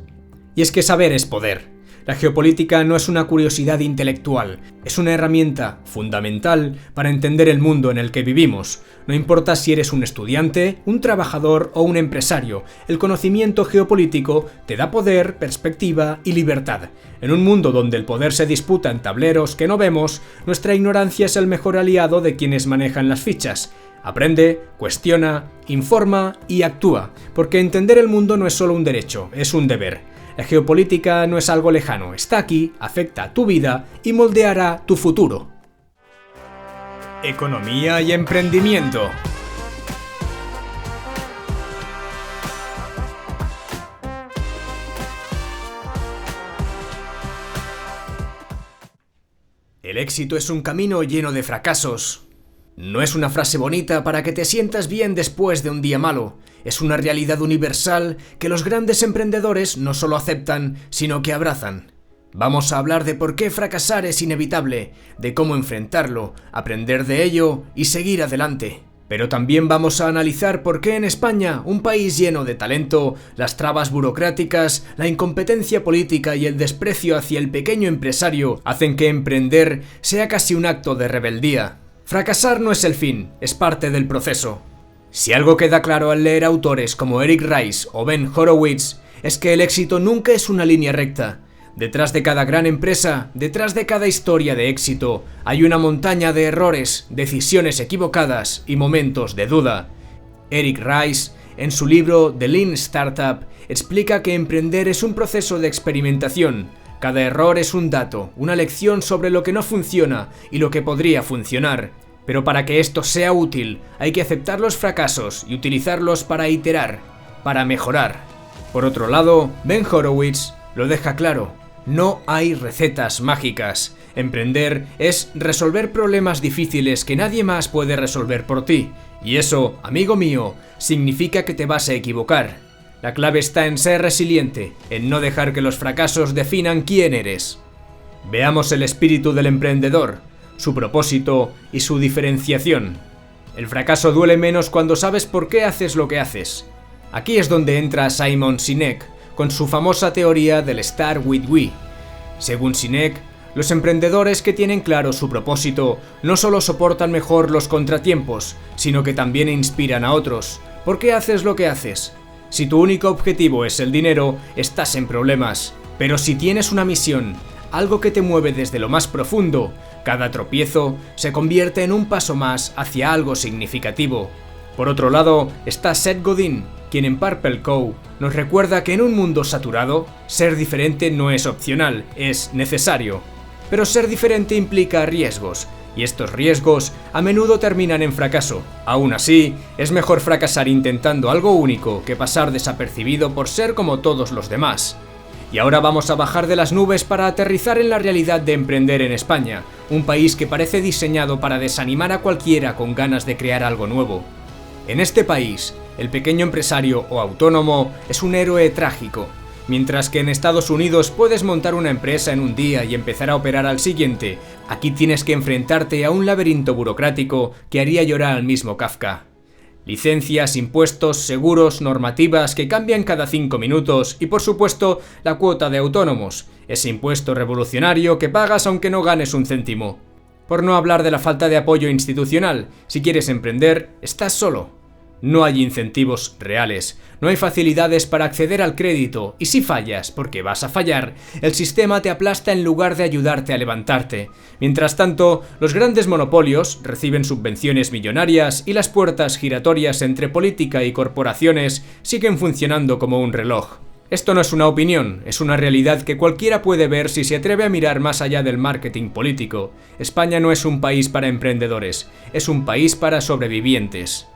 Y es que saber es poder. La geopolítica no es una curiosidad intelectual, es una herramienta fundamental para entender el mundo en el que vivimos. No importa si eres un estudiante, un trabajador o un empresario, el conocimiento geopolítico te da poder, perspectiva y libertad. En un mundo donde el poder se disputa en tableros que no vemos, nuestra ignorancia es el mejor aliado de quienes manejan las fichas. Aprende, cuestiona, informa y actúa, porque entender el mundo no es solo un derecho, es un deber. La geopolítica no es algo lejano, está aquí, afecta a tu vida y moldeará tu futuro. Economía y emprendimiento. El éxito es un camino lleno de fracasos. No es una frase bonita para que te sientas bien después de un día malo. Es una realidad universal que los grandes emprendedores no solo aceptan, sino que abrazan. Vamos a hablar de por qué fracasar es inevitable, de cómo enfrentarlo, aprender de ello y seguir adelante. Pero también vamos a analizar por qué en España, un país lleno de talento, las trabas burocráticas, la incompetencia política y el desprecio hacia el pequeño empresario hacen que emprender sea casi un acto de rebeldía. Fracasar no es el fin, es parte del proceso. Si algo queda claro al leer autores como Eric Rice o Ben Horowitz, es que el éxito nunca es una línea recta. Detrás de cada gran empresa, detrás de cada historia de éxito, hay una montaña de errores, decisiones equivocadas y momentos de duda. Eric Rice, en su libro The Lean Startup, explica que emprender es un proceso de experimentación. Cada error es un dato, una lección sobre lo que no funciona y lo que podría funcionar. Pero para que esto sea útil, hay que aceptar los fracasos y utilizarlos para iterar, para mejorar. Por otro lado, Ben Horowitz lo deja claro. No hay recetas mágicas. Emprender es resolver problemas difíciles que nadie más puede resolver por ti. Y eso, amigo mío, significa que te vas a equivocar. La clave está en ser resiliente, en no dejar que los fracasos definan quién eres. Veamos el espíritu del emprendedor, su propósito y su diferenciación. El fracaso duele menos cuando sabes por qué haces lo que haces. Aquí es donde entra Simon Sinek, con su famosa teoría del Start with Why. Según Sinek, los emprendedores que tienen claro su propósito no solo soportan mejor los contratiempos, sino que también inspiran a otros. ¿Por qué haces lo que haces? Si tu único objetivo es el dinero, estás en problemas. Pero si tienes una misión, algo que te mueve desde lo más profundo, cada tropiezo se convierte en un paso más hacia algo significativo. Por otro lado, está Seth Godin, quien en Purple Co. nos recuerda que en un mundo saturado, ser diferente no es opcional, es necesario. Pero ser diferente implica riesgos, y estos riesgos a menudo terminan en fracaso. Aún así, es mejor fracasar intentando algo único que pasar desapercibido por ser como todos los demás. Y ahora vamos a bajar de las nubes para aterrizar en la realidad de emprender en España, un país que parece diseñado para desanimar a cualquiera con ganas de crear algo nuevo. En este país, el pequeño empresario o autónomo es un héroe trágico. Mientras que en Estados Unidos puedes montar una empresa en un día y empezar a operar al siguiente, aquí tienes que enfrentarte a un laberinto burocrático que haría llorar al mismo Kafka. Licencias, impuestos, seguros, normativas que cambian cada 5 minutos y por supuesto la cuota de autónomos, ese impuesto revolucionario que pagas aunque no ganes un céntimo. Por no hablar de la falta de apoyo institucional, si quieres emprender, estás solo. No hay incentivos reales, no hay facilidades para acceder al crédito y si fallas, porque vas a fallar, el sistema te aplasta en lugar de ayudarte a levantarte. Mientras tanto, los grandes monopolios reciben subvenciones millonarias y las puertas giratorias entre política y corporaciones siguen funcionando como un reloj. Esto no es una opinión, es una realidad que cualquiera puede ver si se atreve a mirar más allá del marketing político. España no es un país para emprendedores, es un país para sobrevivientes.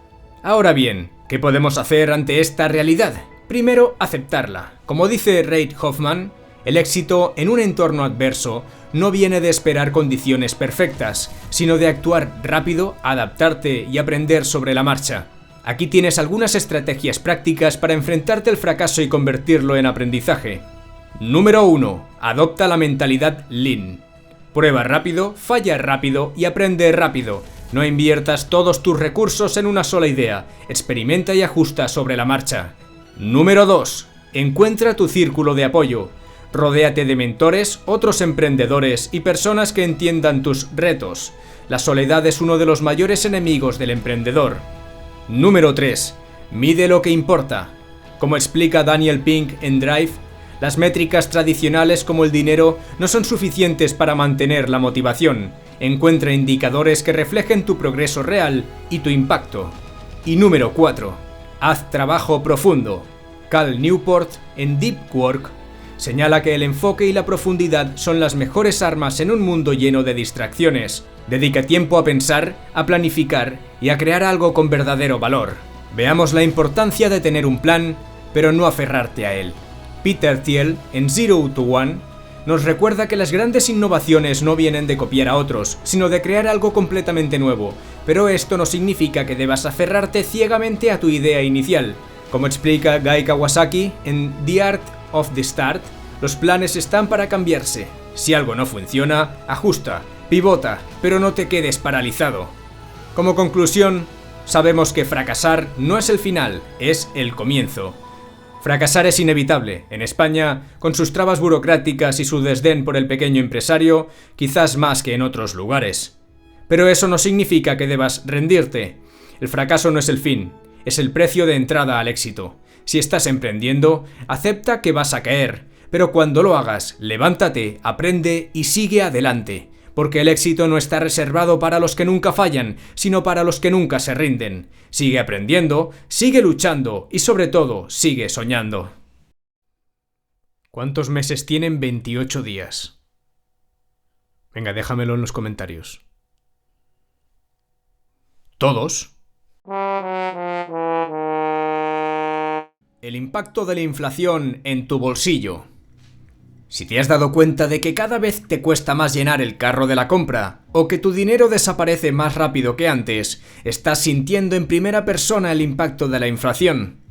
Ahora bien, ¿qué podemos hacer ante esta realidad? Primero, aceptarla. Como dice Reid Hoffman, el éxito en un entorno adverso no viene de esperar condiciones perfectas, sino de actuar rápido, adaptarte y aprender sobre la marcha. Aquí tienes algunas estrategias prácticas para enfrentarte al fracaso y convertirlo en aprendizaje. Número 1. Adopta la mentalidad Lean. Prueba rápido, falla rápido y aprende rápido. No inviertas todos tus recursos en una sola idea, experimenta y ajusta sobre la marcha. Número 2. Encuentra tu círculo de apoyo. Rodéate de mentores, otros emprendedores y personas que entiendan tus retos. La soledad es uno de los mayores enemigos del emprendedor. Número 3. Mide lo que importa. Como explica Daniel Pink en Drive, las métricas tradicionales como el dinero no son suficientes para mantener la motivación. Encuentra indicadores que reflejen tu progreso real y tu impacto. Y número 4. Haz trabajo profundo. Cal Newport, en Deep Work, señala que el enfoque y la profundidad son las mejores armas en un mundo lleno de distracciones. Dedica tiempo a pensar, a planificar y a crear algo con verdadero valor. Veamos la importancia de tener un plan, pero no aferrarte a él. Peter Thiel, en Zero to One, nos recuerda que las grandes innovaciones no vienen de copiar a otros, sino de crear algo completamente nuevo, pero esto no significa que debas aferrarte ciegamente a tu idea inicial. Como explica Guy Kawasaki en The Art of the Start, los planes están para cambiarse. Si algo no funciona, ajusta, pivota, pero no te quedes paralizado. Como conclusión, sabemos que fracasar no es el final, es el comienzo. Fracasar es inevitable. En España, con sus trabas burocráticas y su desdén por el pequeño empresario, quizás más que en otros lugares. Pero eso no significa que debas rendirte. El fracaso no es el fin, es el precio de entrada al éxito. Si estás emprendiendo, acepta que vas a caer, pero cuando lo hagas, levántate, aprende y sigue adelante. Porque el éxito no está reservado para los que nunca fallan, sino para los que nunca se rinden. Sigue aprendiendo, sigue luchando y sobre todo, sigue soñando. ¿Cuántos meses tienen 28 días? Venga, déjamelo en los comentarios. ¿Todos? El impacto de la inflación en tu bolsillo. Si te has dado cuenta de que cada vez te cuesta más llenar el carro de la compra, o que tu dinero desaparece más rápido que antes, estás sintiendo en primera persona el impacto de la inflación.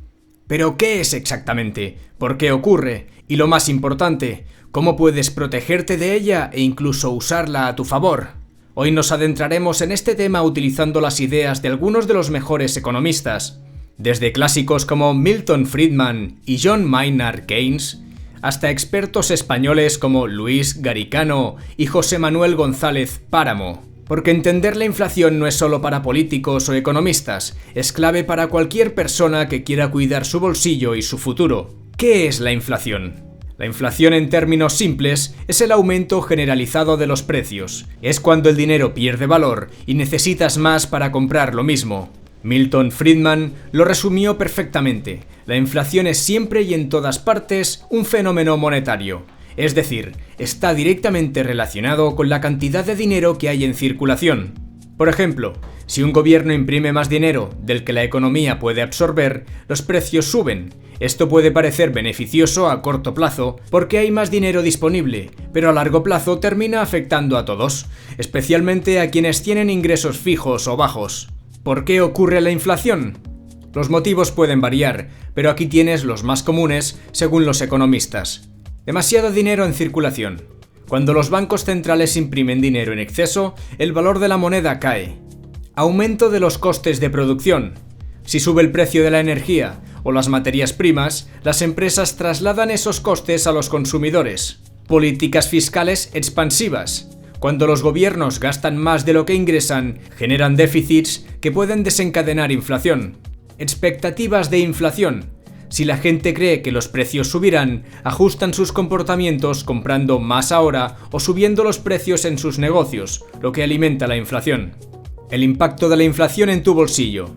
¿Pero qué es exactamente? ¿Por qué ocurre? Y lo más importante, ¿cómo puedes protegerte de ella e incluso usarla a tu favor? Hoy nos adentraremos en este tema utilizando las ideas de algunos de los mejores economistas, desde clásicos como Milton Friedman y John Maynard Keynes, hasta expertos españoles como Luis Garicano y José Manuel González Páramo. Porque entender la inflación no es solo para políticos o economistas, es clave para cualquier persona que quiera cuidar su bolsillo y su futuro. ¿Qué es la inflación? La inflación, en términos simples, es el aumento generalizado de los precios. Es cuando el dinero pierde valor y necesitas más para comprar lo mismo. Milton Friedman lo resumió perfectamente. La inflación es siempre y en todas partes un fenómeno monetario. Es decir, está directamente relacionado con la cantidad de dinero que hay en circulación. Por ejemplo, si un gobierno imprime más dinero del que la economía puede absorber, los precios suben. Esto puede parecer beneficioso a corto plazo porque hay más dinero disponible, pero a largo plazo termina afectando a todos, especialmente a quienes tienen ingresos fijos o bajos. ¿Por qué ocurre la inflación? Los motivos pueden variar, pero aquí tienes los más comunes según los economistas. Demasiado dinero en circulación. Cuando los bancos centrales imprimen dinero en exceso, el valor de la moneda cae. Aumento de los costes de producción. Si sube el precio de la energía o las materias primas, las empresas trasladan esos costes a los consumidores. Políticas fiscales expansivas. Cuando los gobiernos gastan más de lo que ingresan, generan déficits que pueden desencadenar inflación. Expectativas de inflación. Si la gente cree que los precios subirán, ajustan sus comportamientos comprando más ahora o subiendo los precios en sus negocios, lo que alimenta la inflación. El impacto de la inflación en tu bolsillo.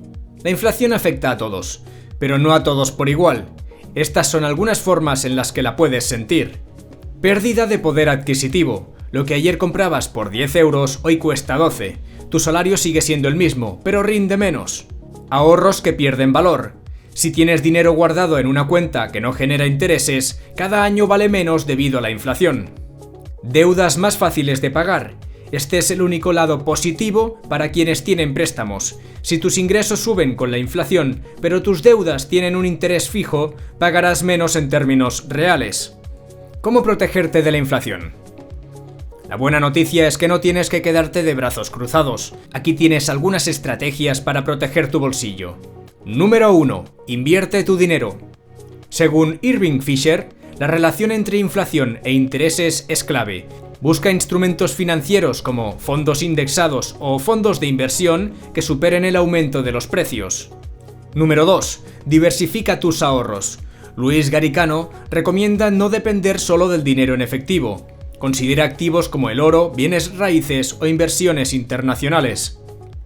La inflación afecta a todos, pero no a todos por igual. Estas son algunas formas en las que la puedes sentir. Pérdida de poder adquisitivo. Lo que ayer comprabas por 10 euros hoy cuesta 12. Tu salario sigue siendo el mismo, pero rinde menos. Ahorros que pierden valor. Si tienes dinero guardado en una cuenta que no genera intereses, cada año vale menos debido a la inflación. Deudas más fáciles de pagar. Este es el único lado positivo para quienes tienen préstamos. Si tus ingresos suben con la inflación, pero tus deudas tienen un interés fijo, pagarás menos en términos reales. ¿Cómo protegerte de la inflación? La buena noticia es que no tienes que quedarte de brazos cruzados. Aquí tienes algunas estrategias para proteger tu bolsillo. Número 1. Invierte tu dinero. Según Irving Fisher, la relación entre inflación e intereses es clave. Busca instrumentos financieros como fondos indexados o fondos de inversión que superen el aumento de los precios. Número 2. Diversifica tus ahorros. Luis Garicano recomienda no depender solo del dinero en efectivo. Considera activos como el oro, bienes raíces o inversiones internacionales.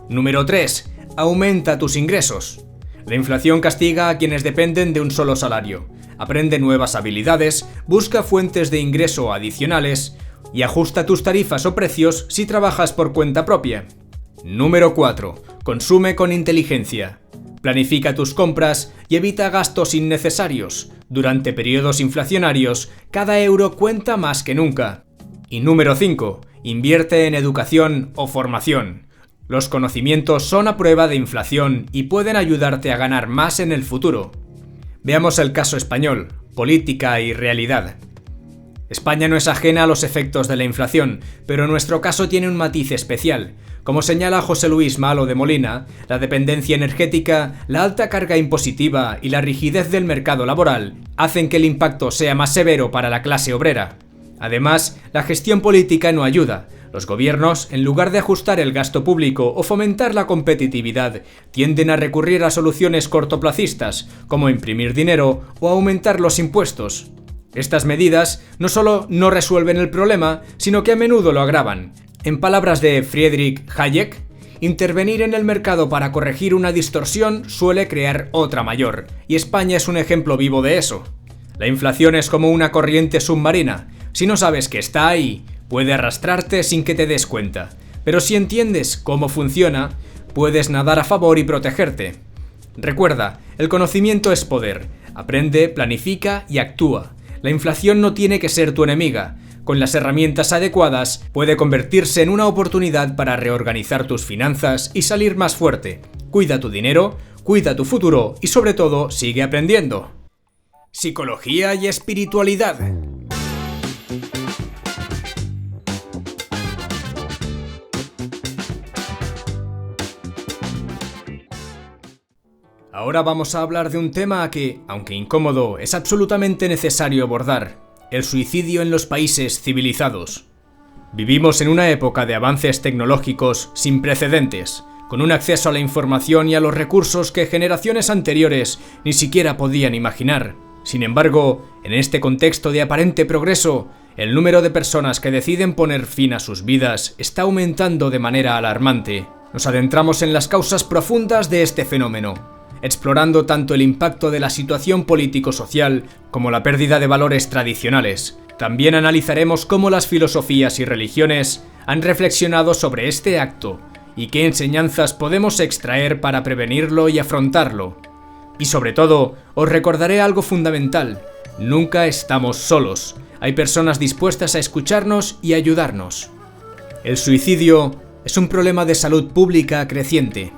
Número 3. Aumenta tus ingresos. La inflación castiga a quienes dependen de un solo salario. Aprende nuevas habilidades, busca fuentes de ingreso adicionales y ajusta tus tarifas o precios si trabajas por cuenta propia. Número 4. Consume con inteligencia. Planifica tus compras y evita gastos innecesarios. Durante periodos inflacionarios, cada euro cuenta más que nunca. Y número 5. Invierte en educación o formación. Los conocimientos son a prueba de inflación y pueden ayudarte a ganar más en el futuro. Veamos el caso español, política y realidad. España no es ajena a los efectos de la inflación, pero nuestro caso tiene un matiz especial. Como señala José Luis Malo de Molina, la dependencia energética, la alta carga impositiva y la rigidez del mercado laboral hacen que el impacto sea más severo para la clase obrera. Además, la gestión política no ayuda. Los gobiernos, en lugar de ajustar el gasto público o fomentar la competitividad, tienden a recurrir a soluciones cortoplacistas, como imprimir dinero o aumentar los impuestos. Estas medidas no solo no resuelven el problema, sino que a menudo lo agravan. En palabras de Friedrich Hayek, intervenir en el mercado para corregir una distorsión suele crear otra mayor, y España es un ejemplo vivo de eso. La inflación es como una corriente submarina. Si no sabes que está ahí, puede arrastrarte sin que te des cuenta. Pero si entiendes cómo funciona, puedes nadar a favor y protegerte. Recuerda, el conocimiento es poder. Aprende, planifica y actúa. La inflación no tiene que ser tu enemiga. Con las herramientas adecuadas, puede convertirse en una oportunidad para reorganizar tus finanzas y salir más fuerte. Cuida tu dinero, cuida tu futuro y sobre todo, sigue aprendiendo. Psicología y espiritualidad. Ahora vamos a hablar de un tema que, aunque incómodo, es absolutamente necesario abordar: el suicidio en los países civilizados. Vivimos en una época de avances tecnológicos sin precedentes, con un acceso a la información y a los recursos que generaciones anteriores ni siquiera podían imaginar. Sin embargo, en este contexto de aparente progreso, el número de personas que deciden poner fin a sus vidas está aumentando de manera alarmante. Nos adentramos en las causas profundas de este fenómeno, explorando tanto el impacto de la situación político-social como la pérdida de valores tradicionales. También analizaremos cómo las filosofías y religiones han reflexionado sobre este acto y qué enseñanzas podemos extraer para prevenirlo y afrontarlo. Y sobre todo, os recordaré algo fundamental: nunca estamos solos. Hay personas dispuestas a escucharnos y ayudarnos. El suicidio es un problema de salud pública creciente.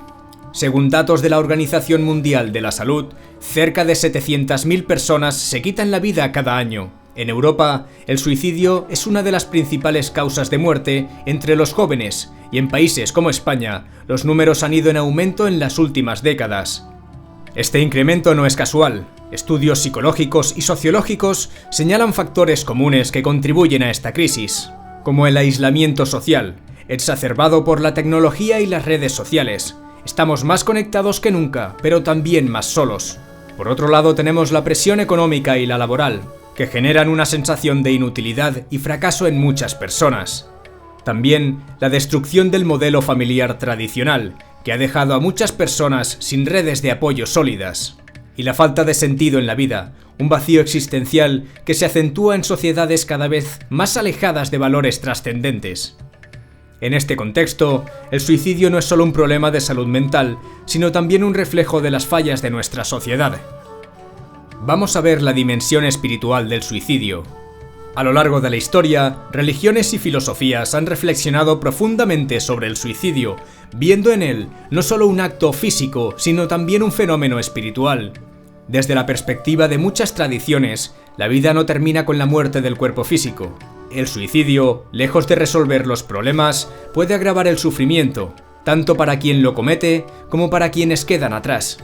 Según datos de la Organización Mundial de la Salud, cerca de 700.000 personas se quitan la vida cada año. En Europa, el suicidio es una de las principales causas de muerte entre los jóvenes, y en países como España, los números han ido en aumento en las últimas décadas. Este incremento no es casual. Estudios psicológicos y sociológicos señalan factores comunes que contribuyen a esta crisis, como el aislamiento social, exacerbado por la tecnología y las redes sociales. Estamos más conectados que nunca, pero también más solos. Por otro lado, tenemos la presión económica y la laboral, que generan una sensación de inutilidad y fracaso en muchas personas. También la destrucción del modelo familiar tradicional, que ha dejado a muchas personas sin redes de apoyo sólidas. Y la falta de sentido en la vida, un vacío existencial que se acentúa en sociedades cada vez más alejadas de valores trascendentes. En este contexto, el suicidio no es solo un problema de salud mental, sino también un reflejo de las fallas de nuestra sociedad. Vamos a ver la dimensión espiritual del suicidio. A lo largo de la historia, religiones y filosofías han reflexionado profundamente sobre el suicidio, viendo en él no solo un acto físico, sino también un fenómeno espiritual. Desde la perspectiva de muchas tradiciones, la vida no termina con la muerte del cuerpo físico. El suicidio, lejos de resolver los problemas, puede agravar el sufrimiento, tanto para quien lo comete como para quienes quedan atrás.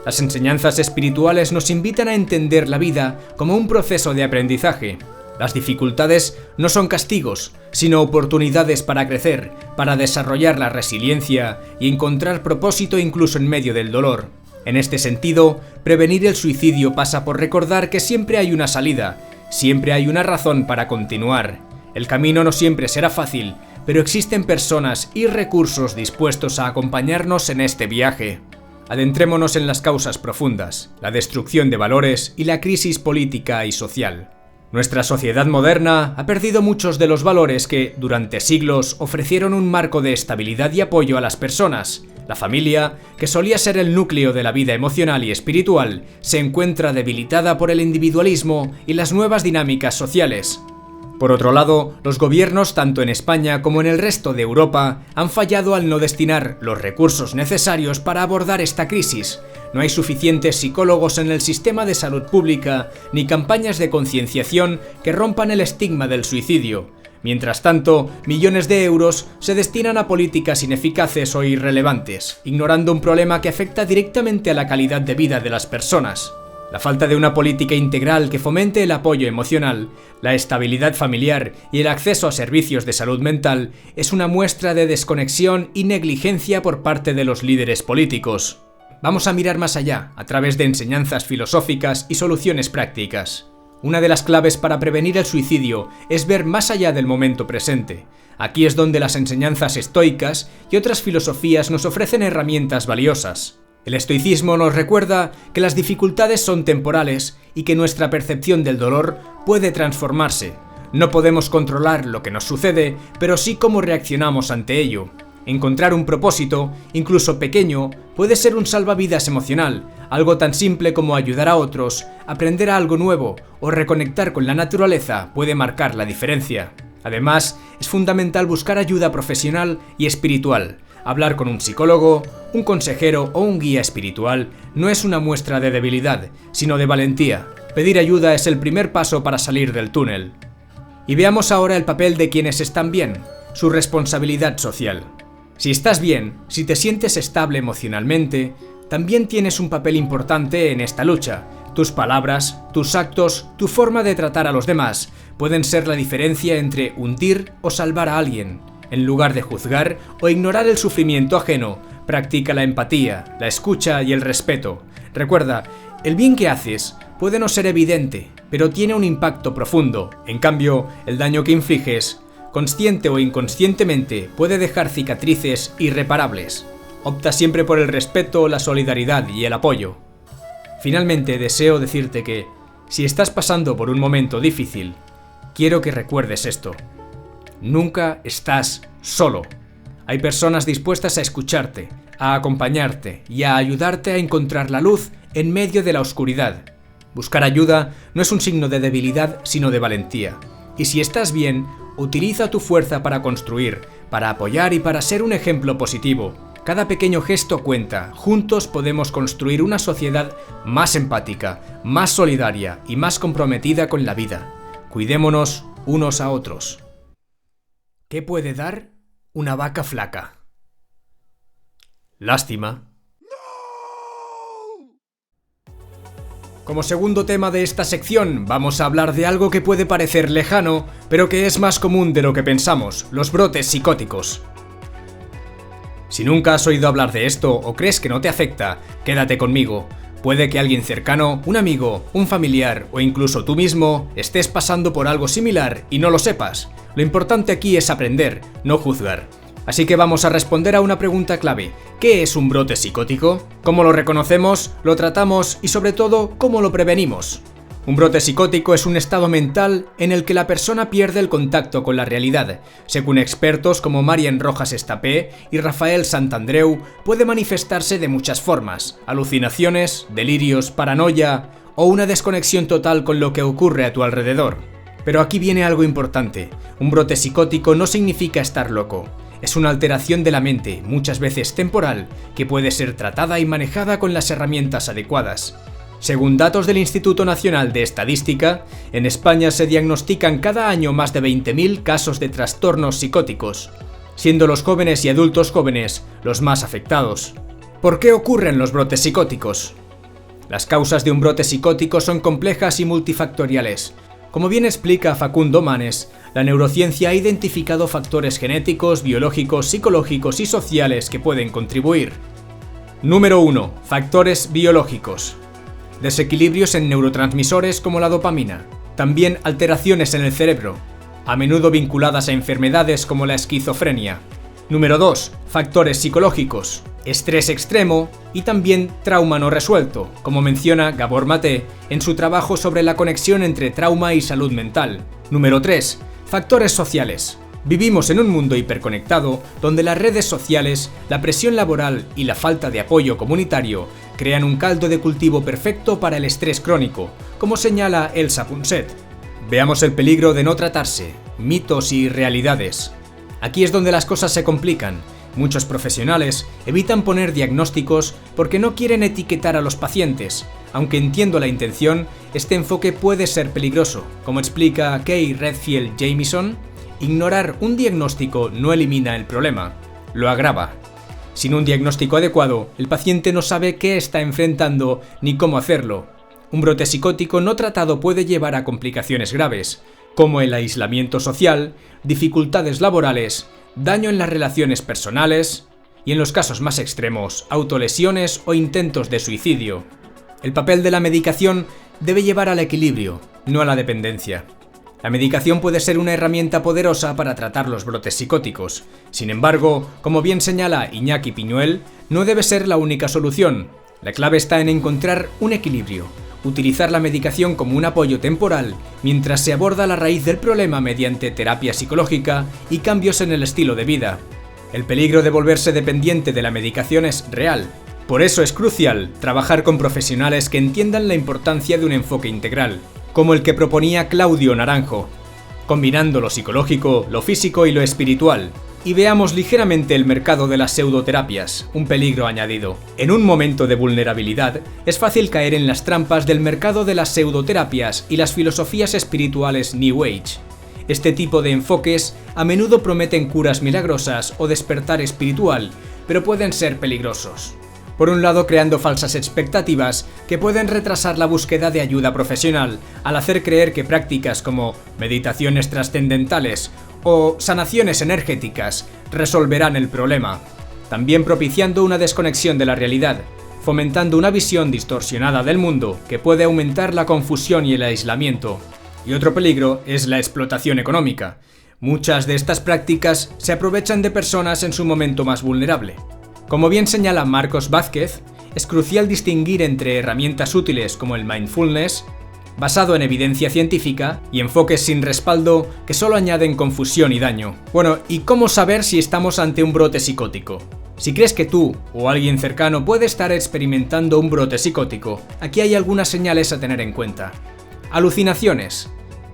Las enseñanzas espirituales nos invitan a entender la vida como un proceso de aprendizaje. Las dificultades no son castigos, sino oportunidades para crecer, para desarrollar la resiliencia y encontrar propósito incluso en medio del dolor. En este sentido, prevenir el suicidio pasa por recordar que siempre hay una salida, siempre hay una razón para continuar. El camino no siempre será fácil, pero existen personas y recursos dispuestos a acompañarnos en este viaje. Adentrémonos en las causas profundas, la destrucción de valores y la crisis política y social. Nuestra sociedad moderna ha perdido muchos de los valores que, durante siglos, ofrecieron un marco de estabilidad y apoyo a las personas. La familia, que solía ser el núcleo de la vida emocional y espiritual, se encuentra debilitada por el individualismo y las nuevas dinámicas sociales. Por otro lado, los gobiernos, tanto en España como en el resto de Europa, han fallado al no destinar los recursos necesarios para abordar esta crisis. No hay suficientes psicólogos en el sistema de salud pública, ni campañas de concienciación que rompan el estigma del suicidio. Mientras tanto, millones de euros se destinan a políticas ineficaces o irrelevantes, ignorando un problema que afecta directamente a la calidad de vida de las personas. La falta de una política integral que fomente el apoyo emocional, la estabilidad familiar y el acceso a servicios de salud mental es una muestra de desconexión y negligencia por parte de los líderes políticos. Vamos a mirar más allá, a través de enseñanzas filosóficas y soluciones prácticas. Una de las claves para prevenir el suicidio es ver más allá del momento presente. Aquí es donde las enseñanzas estoicas y otras filosofías nos ofrecen herramientas valiosas. El estoicismo nos recuerda que las dificultades son temporales y que nuestra percepción del dolor puede transformarse. No podemos controlar lo que nos sucede, pero sí cómo reaccionamos ante ello. Encontrar un propósito, incluso pequeño, puede ser un salvavidas emocional, algo tan simple como ayudar a otros, aprender algo nuevo o reconectar con la naturaleza puede marcar la diferencia. Además, es fundamental buscar ayuda profesional y espiritual. Hablar con un psicólogo, un consejero o un guía espiritual no es una muestra de debilidad, sino de valentía. Pedir ayuda es el primer paso para salir del túnel. Y veamos ahora el papel de quienes están bien, su responsabilidad social. Si estás bien, si te sientes estable emocionalmente, también tienes un papel importante en esta lucha. Tus palabras, tus actos, tu forma de tratar a los demás pueden ser la diferencia entre hundir o salvar a alguien. En lugar de juzgar o ignorar el sufrimiento ajeno, practica la empatía, la escucha y el respeto. Recuerda, el bien que haces puede no ser evidente, pero tiene un impacto profundo. En cambio, el daño que infliges, consciente o inconscientemente, puede dejar cicatrices irreparables. Opta siempre por el respeto, la solidaridad y el apoyo. Finalmente, deseo decirte que, si estás pasando por un momento difícil, quiero que recuerdes esto. Nunca estás solo. Hay personas dispuestas a escucharte, a acompañarte y a ayudarte a encontrar la luz en medio de la oscuridad. Buscar ayuda no es un signo de debilidad, sino de valentía. Y si estás bien, utiliza tu fuerza para construir, para apoyar y para ser un ejemplo positivo. Cada pequeño gesto cuenta. Juntos podemos construir una sociedad más empática, más solidaria y más comprometida con la vida. Cuidémonos unos a otros. ¿Qué puede dar una vaca flaca? Lástima. Como segundo tema de esta sección, vamos a hablar de algo que puede parecer lejano, pero que es más común de lo que pensamos: los brotes psicóticos. Si nunca has oído hablar de esto o crees que no te afecta, quédate conmigo. Puede que alguien cercano, un amigo, un familiar o incluso tú mismo estés pasando por algo similar y no lo sepas. Lo importante aquí es aprender, no juzgar. Así que vamos a responder a una pregunta clave. ¿Qué es un brote psicótico? ¿Cómo lo reconocemos, lo tratamos y sobre todo, cómo lo prevenimos? Un brote psicótico es un estado mental en el que la persona pierde el contacto con la realidad. Según expertos como Marian Rojas Estapé y Rafael Santandreu, puede manifestarse de muchas formas: alucinaciones, delirios, paranoia o una desconexión total con lo que ocurre a tu alrededor. Pero aquí viene algo importante: un brote psicótico no significa estar loco. Es una alteración de la mente, muchas veces temporal, que puede ser tratada y manejada con las herramientas adecuadas. Según datos del Instituto Nacional de Estadística, en España se diagnostican cada año más de 20.000 casos de trastornos psicóticos, siendo los jóvenes y adultos jóvenes los más afectados. ¿Por qué ocurren los brotes psicóticos? Las causas de un brote psicótico son complejas y multifactoriales. Como bien explica Facundo Manes, la neurociencia ha identificado factores genéticos, biológicos, psicológicos y sociales que pueden contribuir. Número 1. Factores biológicos. Desequilibrios en neurotransmisores como la dopamina. También alteraciones en el cerebro, a menudo vinculadas a enfermedades como la esquizofrenia. Número 2. Factores psicológicos. Estrés extremo y también trauma no resuelto, como menciona Gabor Maté en su trabajo sobre la conexión entre trauma y salud mental. Número 3. Factores sociales. Vivimos en un mundo hiperconectado donde las redes sociales, la presión laboral y la falta de apoyo comunitario crean un caldo de cultivo perfecto para el estrés crónico, como señala Elsa Punset. Veamos el peligro de no tratarse: mitos y realidades. Aquí es donde las cosas se complican. Muchos profesionales evitan poner diagnósticos porque no quieren etiquetar a los pacientes. Aunque entiendo la intención, este enfoque puede ser peligroso. Como explica Kay Redfield Jamieson, ignorar un diagnóstico no elimina el problema, lo agrava. Sin un diagnóstico adecuado, el paciente no sabe qué está enfrentando ni cómo hacerlo. Un brote psicótico no tratado puede llevar a complicaciones graves, como el aislamiento social, dificultades laborales, daño en las relaciones personales y, en los casos más extremos, autolesiones o intentos de suicidio. El papel de la medicación debe llevar al equilibrio, no a la dependencia. La medicación puede ser una herramienta poderosa para tratar los brotes psicóticos. Sin embargo, como bien señala Iñaki Piñuel, no debe ser la única solución. La clave está en encontrar un equilibrio, utilizar la medicación como un apoyo temporal mientras se aborda la raíz del problema mediante terapia psicológica y cambios en el estilo de vida. El peligro de volverse dependiente de la medicación es real. Por eso es crucial trabajar con profesionales que entiendan la importancia de un enfoque integral, como el que proponía Claudio Naranjo, combinando lo psicológico, lo físico y lo espiritual. Y veamos ligeramente el mercado de las pseudoterapias, un peligro añadido. En un momento de vulnerabilidad, es fácil caer en las trampas del mercado de las pseudoterapias y las filosofías espirituales New Age. Este tipo de enfoques a menudo prometen curas milagrosas o despertar espiritual, pero pueden ser peligrosos. Por un lado, creando falsas expectativas que pueden retrasar la búsqueda de ayuda profesional al hacer creer que prácticas como meditaciones trascendentales o sanaciones energéticas resolverán el problema. También propiciando una desconexión de la realidad, fomentando una visión distorsionada del mundo que puede aumentar la confusión y el aislamiento. Y otro peligro es la explotación económica. Muchas de estas prácticas se aprovechan de personas en su momento más vulnerable. Como bien señala Marcos Vázquez, es crucial distinguir entre herramientas útiles como el mindfulness, basado en evidencia científica, y enfoques sin respaldo que solo añaden confusión y daño. Bueno, ¿y cómo saber si estamos ante un brote psicótico? Si crees que tú o alguien cercano puede estar experimentando un brote psicótico, aquí hay algunas señales a tener en cuenta. Alucinaciones.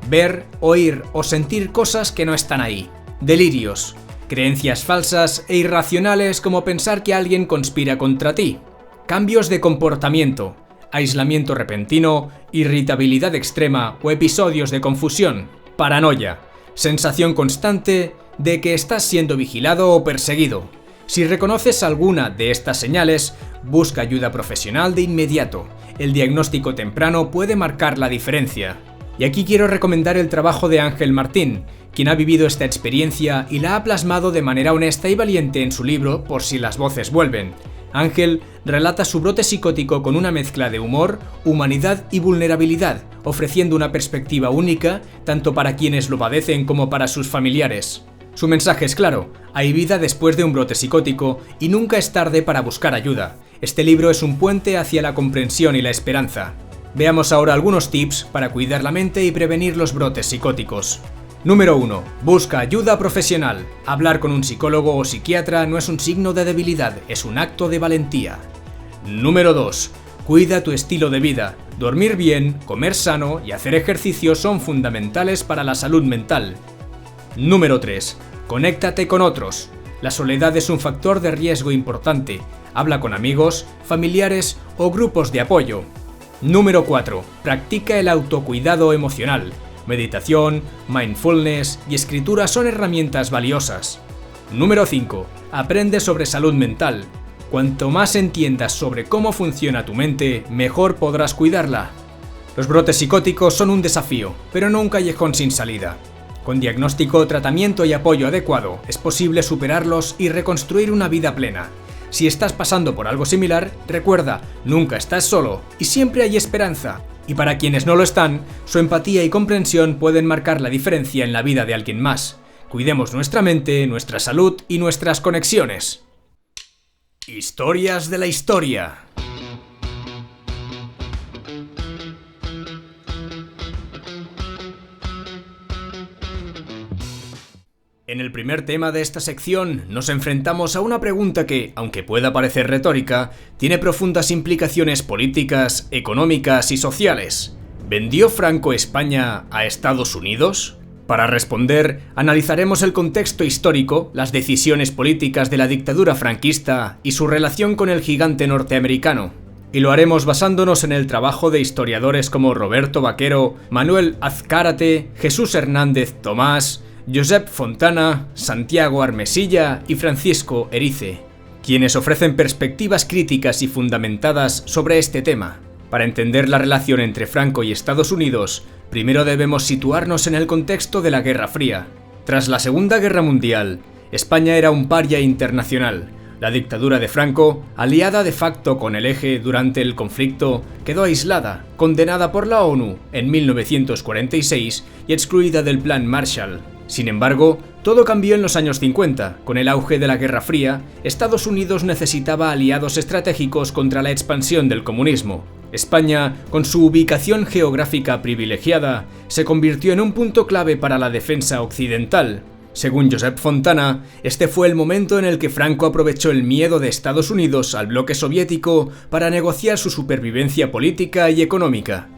Ver, oír o sentir cosas que no están ahí. Delirios. creencias falsas e irracionales como pensar que alguien conspira contra ti, cambios de comportamiento, aislamiento repentino, irritabilidad extrema o episodios de confusión, paranoia, sensación constante de que estás siendo vigilado o perseguido. Si reconoces alguna de estas señales, busca ayuda profesional de inmediato. El diagnóstico temprano puede marcar la diferencia. Y aquí quiero recomendar el trabajo de Ángel Martín, quien ha vivido esta experiencia y la ha plasmado de manera honesta y valiente en su libro Por si las voces vuelven. Ángel relata su brote psicótico con una mezcla de humor, humanidad y vulnerabilidad, ofreciendo una perspectiva única tanto para quienes lo padecen como para sus familiares. Su mensaje es claro: hay vida después de un brote psicótico y nunca es tarde para buscar ayuda. Este libro es un puente hacia la comprensión y la esperanza. Veamos ahora algunos tips para cuidar la mente y prevenir los brotes psicóticos. Número 1. Busca ayuda profesional. Hablar con un psicólogo o psiquiatra no es un signo de debilidad, es un acto de valentía. Número 2. Cuida tu estilo de vida. Dormir bien, comer sano y hacer ejercicio son fundamentales para la salud mental. Número 3. Conéctate con otros. La soledad es un factor de riesgo importante. Habla con amigos, familiares o grupos de apoyo. Número 4. Practica el autocuidado emocional. Meditación, mindfulness y escritura son herramientas valiosas. Número 5. Aprende sobre salud mental. Cuanto más entiendas sobre cómo funciona tu mente, mejor podrás cuidarla. Los brotes psicóticos son un desafío, pero no un callejón sin salida. Con diagnóstico, tratamiento y apoyo adecuado, es posible superarlos y reconstruir una vida plena. Si estás pasando por algo similar, recuerda, nunca estás solo y siempre hay esperanza. Y para quienes no lo están, su empatía y comprensión pueden marcar la diferencia en la vida de alguien más. Cuidemos nuestra mente, nuestra salud y nuestras conexiones. Historias de la historia. En el primer tema de esta sección nos enfrentamos a una pregunta que, aunque pueda parecer retórica, tiene profundas implicaciones políticas, económicas y sociales. ¿Vendió Franco España a Estados Unidos? Para responder, analizaremos el contexto histórico, las decisiones políticas de la dictadura franquista y su relación con el gigante norteamericano. Y lo haremos basándonos en el trabajo de historiadores como Roberto Vaquero, Manuel Azcárate, Jesús Hernández Tomás, Josep Fontana, Santiago Armesilla y Francisco Erice, quienes ofrecen perspectivas críticas y fundamentadas sobre este tema. Para entender la relación entre Franco y Estados Unidos, primero debemos situarnos en el contexto de la Guerra Fría. Tras la Segunda Guerra Mundial, España era un paria internacional. La dictadura de Franco, aliada de facto con el Eje durante el conflicto, quedó aislada, condenada por la ONU en 1946 y excluida del Plan Marshall. Sin embargo, todo cambió en los años 50. Con el auge de la Guerra Fría, Estados Unidos necesitaba aliados estratégicos contra la expansión del comunismo. España, con su ubicación geográfica privilegiada, se convirtió en un punto clave para la defensa occidental. Según Josep Fontana, este fue el momento en el que Franco aprovechó el miedo de Estados Unidos al bloque soviético para negociar su supervivencia política y económica.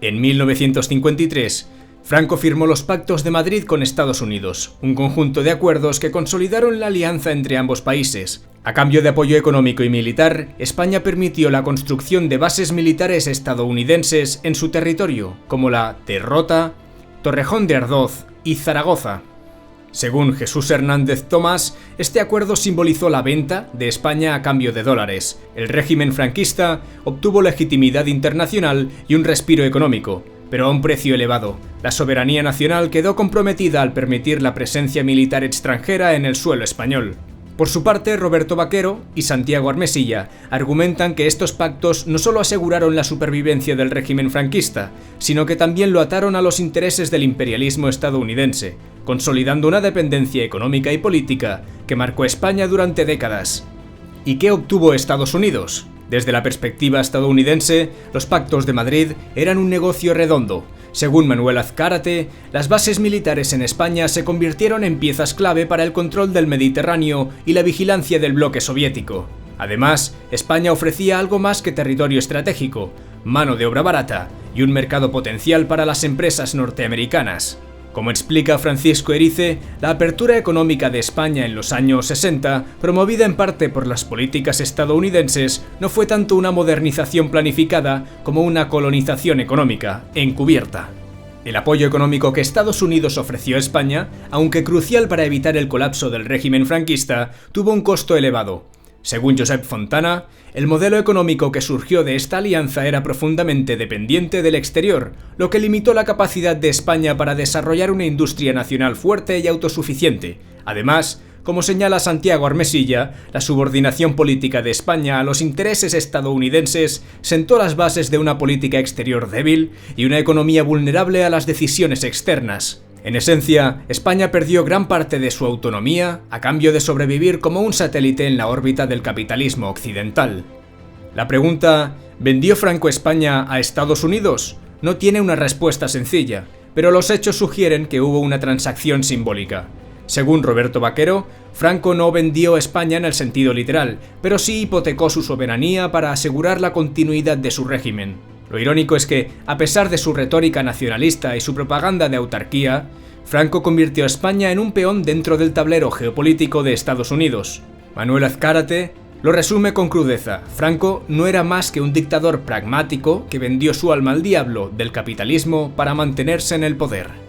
En 1953, Franco firmó los Pactos de Madrid con Estados Unidos, un conjunto de acuerdos que consolidaron la alianza entre ambos países. A cambio de apoyo económico y militar, España permitió la construcción de bases militares estadounidenses en su territorio, como la de Rota, Torrejón de Ardoz y Zaragoza. Según Jesús Hernández Tomás, este acuerdo simbolizó la venta de España a cambio de dólares. El régimen franquista obtuvo legitimidad internacional y un respiro económico, pero a un precio elevado. La soberanía nacional quedó comprometida al permitir la presencia militar extranjera en el suelo español. Por su parte, Roberto Vaquero y Santiago Armesilla argumentan que estos pactos no solo aseguraron la supervivencia del régimen franquista, sino que también lo ataron a los intereses del imperialismo estadounidense, consolidando una dependencia económica y política que marcó España durante décadas. ¿Y qué obtuvo Estados Unidos? Desde la perspectiva estadounidense, los Pactos de Madrid eran un negocio redondo. Según Manuel Azcárate, las bases militares en España se convirtieron en piezas clave para el control del Mediterráneo y la vigilancia del bloque soviético. Además, España ofrecía algo más que territorio estratégico, mano de obra barata y un mercado potencial para las empresas norteamericanas. Como explica Francisco Erice, la apertura económica de España en los años 60, promovida en parte por las políticas estadounidenses, no fue tanto una modernización planificada como una colonización económica, encubierta. El apoyo económico que Estados Unidos ofreció a España, aunque crucial para evitar el colapso del régimen franquista, tuvo un costo elevado. Según Josep Fontana, el modelo económico que surgió de esta alianza era profundamente dependiente del exterior, lo que limitó la capacidad de España para desarrollar una industria nacional fuerte y autosuficiente. Además, como señala Santiago Armesilla, la subordinación política de España a los intereses estadounidenses sentó las bases de una política exterior débil y una economía vulnerable a las decisiones externas. En esencia, España perdió gran parte de su autonomía a cambio de sobrevivir como un satélite en la órbita del capitalismo occidental. La pregunta ¿vendió Franco España a Estados Unidos? No tiene una respuesta sencilla, pero los hechos sugieren que hubo una transacción simbólica. Según Roberto Vaquero, Franco no vendió España en el sentido literal, pero sí hipotecó su soberanía para asegurar la continuidad de su régimen. Lo irónico es que, a pesar de su retórica nacionalista y su propaganda de autarquía, Franco convirtió a España en un peón dentro del tablero geopolítico de Estados Unidos. Manuel Azcárate lo resume con crudeza: Franco no era más que un dictador pragmático que vendió su alma al diablo del capitalismo para mantenerse en el poder.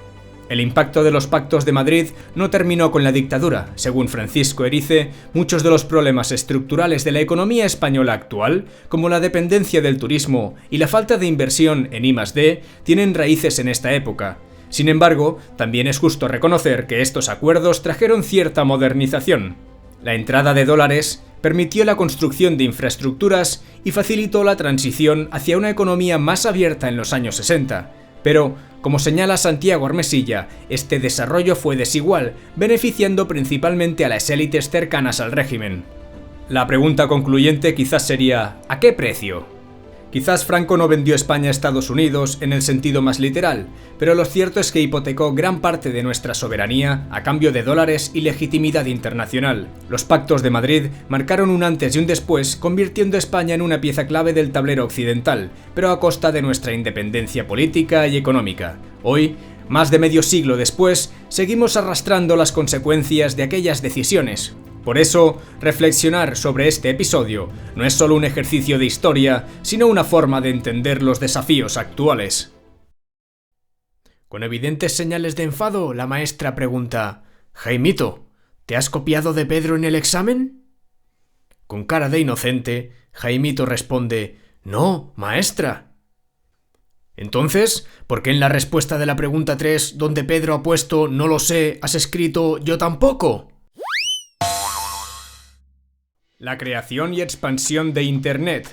El impacto de los pactos de Madrid no terminó con la dictadura. Según Francisco Erice, muchos de los problemas estructurales de la economía española actual, como la dependencia del turismo y la falta de inversión en I+D, tienen raíces en esta época. Sin embargo, también es justo reconocer que estos acuerdos trajeron cierta modernización. La entrada de dólares permitió la construcción de infraestructuras y facilitó la transición hacia una economía más abierta en los años 60. Pero, como señala Santiago Armesilla, este desarrollo fue desigual, beneficiando principalmente a las élites cercanas al régimen. La pregunta concluyente quizás sería ¿a qué precio? Quizás Franco no vendió España a Estados Unidos en el sentido más literal, pero lo cierto es que hipotecó gran parte de nuestra soberanía a cambio de dólares y legitimidad internacional. Los pactos de Madrid marcaron un antes y un después, convirtiendo a España en una pieza clave del tablero occidental, pero a costa de nuestra independencia política y económica. Hoy, más de medio siglo después, seguimos arrastrando las consecuencias de aquellas decisiones. Por eso, reflexionar sobre este episodio no es solo un ejercicio de historia, sino una forma de entender los desafíos actuales. Con evidentes señales de enfado, la maestra pregunta: «Jaimito, ¿te has copiado de Pedro en el examen?». Con cara de inocente, Jaimito responde: «No, maestra». Entonces, ¿por qué en la respuesta de la pregunta 3, donde Pedro ha puesto «no lo sé», has escrito «yo tampoco»? La creación y expansión de Internet.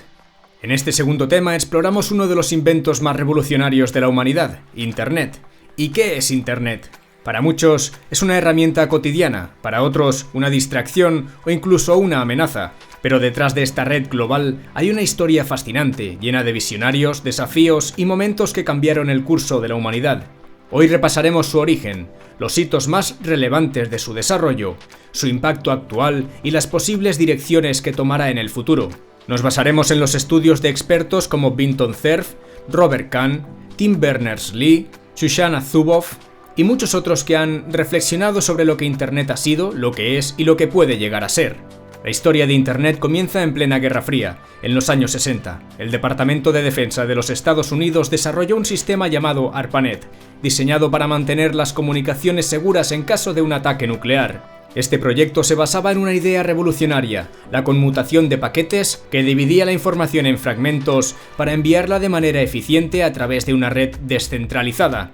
En este segundo tema exploramos uno de los inventos más revolucionarios de la humanidad, Internet. ¿Y qué es Internet? Para muchos es una herramienta cotidiana, para otros una distracción o incluso una amenaza. Pero detrás de esta red global hay una historia fascinante, llena de visionarios, desafíos y momentos que cambiaron el curso de la humanidad. Hoy repasaremos su origen, los hitos más relevantes de su desarrollo, su impacto actual y las posibles direcciones que tomará en el futuro. Nos basaremos en los estudios de expertos como Vinton Cerf, Robert Kahn, Tim Berners-Lee, Shoshana Zuboff y muchos otros que han reflexionado sobre lo que Internet ha sido, lo que es y lo que puede llegar a ser. La historia de Internet comienza en plena Guerra Fría, en los años 60. El Departamento de Defensa de los Estados Unidos desarrolló un sistema llamado ARPANET, diseñado para mantener las comunicaciones seguras en caso de un ataque nuclear. Este proyecto se basaba en una idea revolucionaria, la conmutación de paquetes que dividía la información en fragmentos para enviarla de manera eficiente a través de una red descentralizada.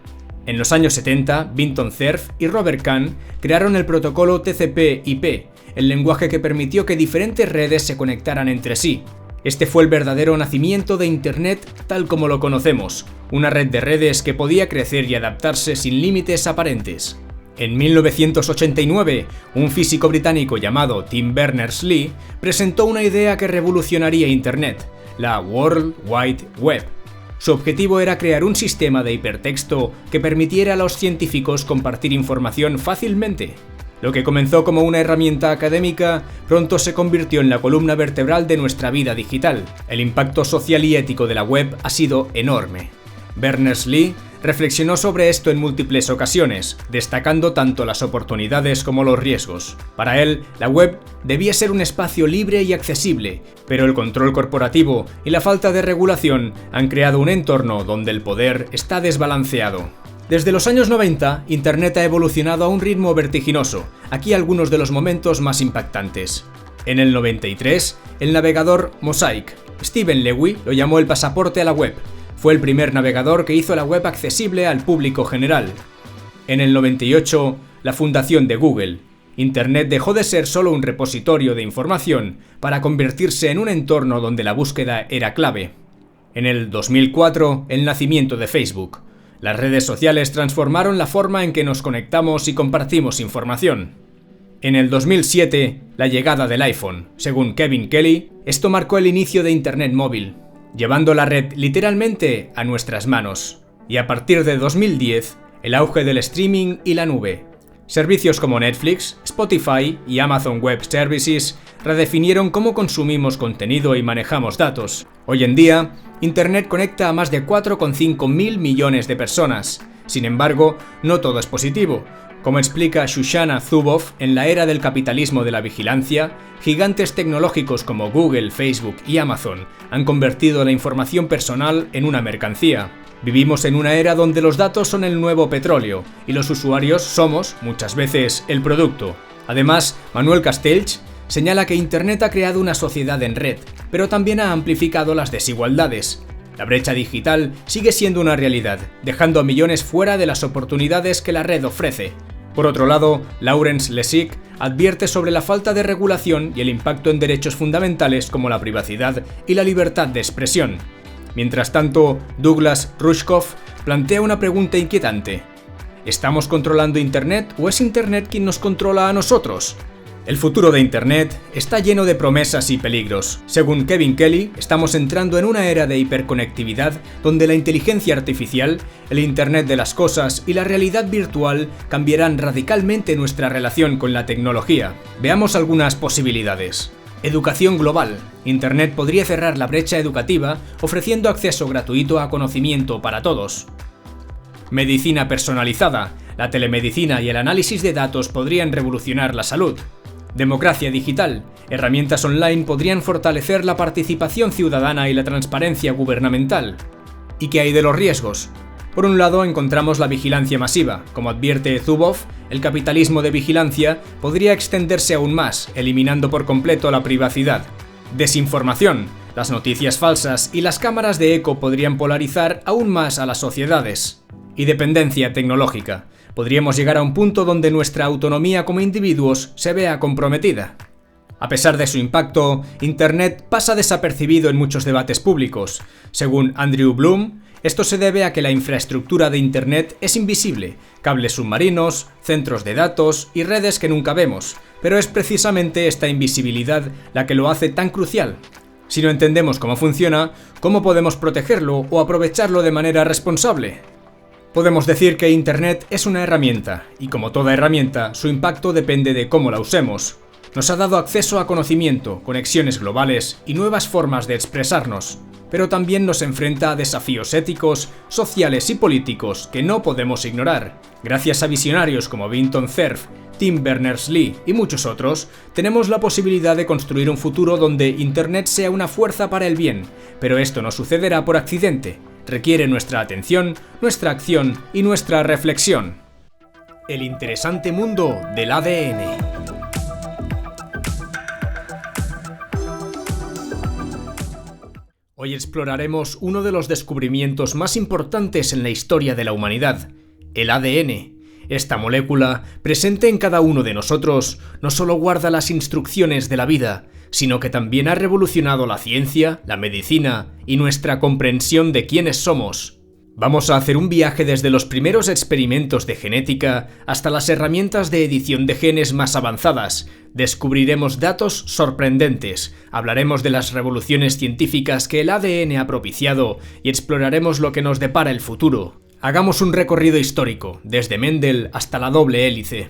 En los años 70, Vinton Cerf y Robert Kahn crearon el protocolo TCP/IP, el lenguaje que permitió que diferentes redes se conectaran entre sí. Este fue el verdadero nacimiento de Internet tal como lo conocemos, una red de redes que podía crecer y adaptarse sin límites aparentes. En 1989, un físico británico llamado Tim Berners-Lee presentó una idea que revolucionaría Internet, la World Wide Web. Su objetivo era crear un sistema de hipertexto que permitiera a los científicos compartir información fácilmente. Lo que comenzó como una herramienta académica, pronto se convirtió en la columna vertebral de nuestra vida digital. El impacto social y ético de la web ha sido enorme. Berners-Lee reflexionó sobre esto en múltiples ocasiones, destacando tanto las oportunidades como los riesgos. Para él, la web debía ser un espacio libre y accesible, pero el control corporativo y la falta de regulación han creado un entorno donde el poder está desbalanceado. Desde los años 90, Internet ha evolucionado a un ritmo vertiginoso. Aquí algunos de los momentos más impactantes. En el 93, el navegador Mosaic. Stephen Lewy lo llamó el pasaporte a la web. Fue el primer navegador que hizo la web accesible al público general. En el 98, la fundación de Google. Internet dejó de ser solo un repositorio de información para convertirse en un entorno donde la búsqueda era clave. En el 2004, el nacimiento de Facebook. Las redes sociales transformaron la forma en que nos conectamos y compartimos información. En el 2007, la llegada del iPhone. Según Kevin Kelly, esto marcó el inicio de Internet móvil, llevando la red literalmente a nuestras manos. Y a partir de 2010, el auge del streaming y la nube. Servicios como Netflix, Spotify y Amazon Web Services redefinieron cómo consumimos contenido y manejamos datos. Hoy en día, Internet conecta a más de 4,5 mil millones de personas. Sin embargo, no todo es positivo. Como explica Shoshana Zuboff, en la era del capitalismo de la vigilancia, gigantes tecnológicos como Google, Facebook y Amazon han convertido la información personal en una mercancía. Vivimos en una era donde los datos son el nuevo petróleo y los usuarios somos, muchas veces, el producto. Además, Manuel Castells señala que Internet ha creado una sociedad en red, pero también ha amplificado las desigualdades. La brecha digital sigue siendo una realidad, dejando a millones fuera de las oportunidades que la red ofrece. Por otro lado, Lawrence Lessig advierte sobre la falta de regulación y el impacto en derechos fundamentales como la privacidad y la libertad de expresión. Mientras tanto, Douglas Rushkoff plantea una pregunta inquietante. ¿Estamos controlando Internet o es Internet quien nos controla a nosotros? El futuro de Internet está lleno de promesas y peligros. Según Kevin Kelly, estamos entrando en una era de hiperconectividad donde la inteligencia artificial, el Internet de las cosas y la realidad virtual cambiarán radicalmente nuestra relación con la tecnología. Veamos algunas posibilidades. Educación global. Internet podría cerrar la brecha educativa ofreciendo acceso gratuito a conocimiento para todos. Medicina personalizada. La telemedicina y el análisis de datos podrían revolucionar la salud. Democracia digital. Herramientas online podrían fortalecer la participación ciudadana y la transparencia gubernamental. ¿Y qué hay de los riesgos? Por un lado encontramos la vigilancia masiva. Como advierte Zuboff, el capitalismo de vigilancia podría extenderse aún más, eliminando por completo la privacidad. Desinformación. Las noticias falsas y las cámaras de eco podrían polarizar aún más a las sociedades. Y dependencia tecnológica. Podríamos llegar a un punto donde nuestra autonomía como individuos se vea comprometida. A pesar de su impacto, Internet pasa desapercibido en muchos debates públicos. Según Andrew Bloom, esto se debe a que la infraestructura de Internet es invisible, cables submarinos, centros de datos y redes que nunca vemos, pero es precisamente esta invisibilidad la que lo hace tan crucial. Si no entendemos cómo funciona, ¿cómo podemos protegerlo o aprovecharlo de manera responsable? Podemos decir que Internet es una herramienta, y como toda herramienta, su impacto depende de cómo la usemos. Nos ha dado acceso a conocimiento, conexiones globales y nuevas formas de expresarnos, pero también nos enfrenta a desafíos éticos, sociales y políticos que no podemos ignorar. Gracias a visionarios como Vinton Cerf, Tim Berners-Lee y muchos otros, tenemos la posibilidad de construir un futuro donde Internet sea una fuerza para el bien, pero esto no sucederá por accidente. Requiere nuestra atención, nuestra acción y nuestra reflexión. El interesante mundo del ADN. Hoy exploraremos uno de los descubrimientos más importantes en la historia de la humanidad, el ADN. Esta molécula, presente en cada uno de nosotros, no solo guarda las instrucciones de la vida, sino que también ha revolucionado la ciencia, la medicina y nuestra comprensión de quiénes somos. Vamos a hacer un viaje desde los primeros experimentos de genética hasta las herramientas de edición de genes más avanzadas. Descubriremos datos sorprendentes, hablaremos de las revoluciones científicas que el ADN ha propiciado y exploraremos lo que nos depara el futuro. Hagamos un recorrido histórico, desde Mendel hasta la doble hélice.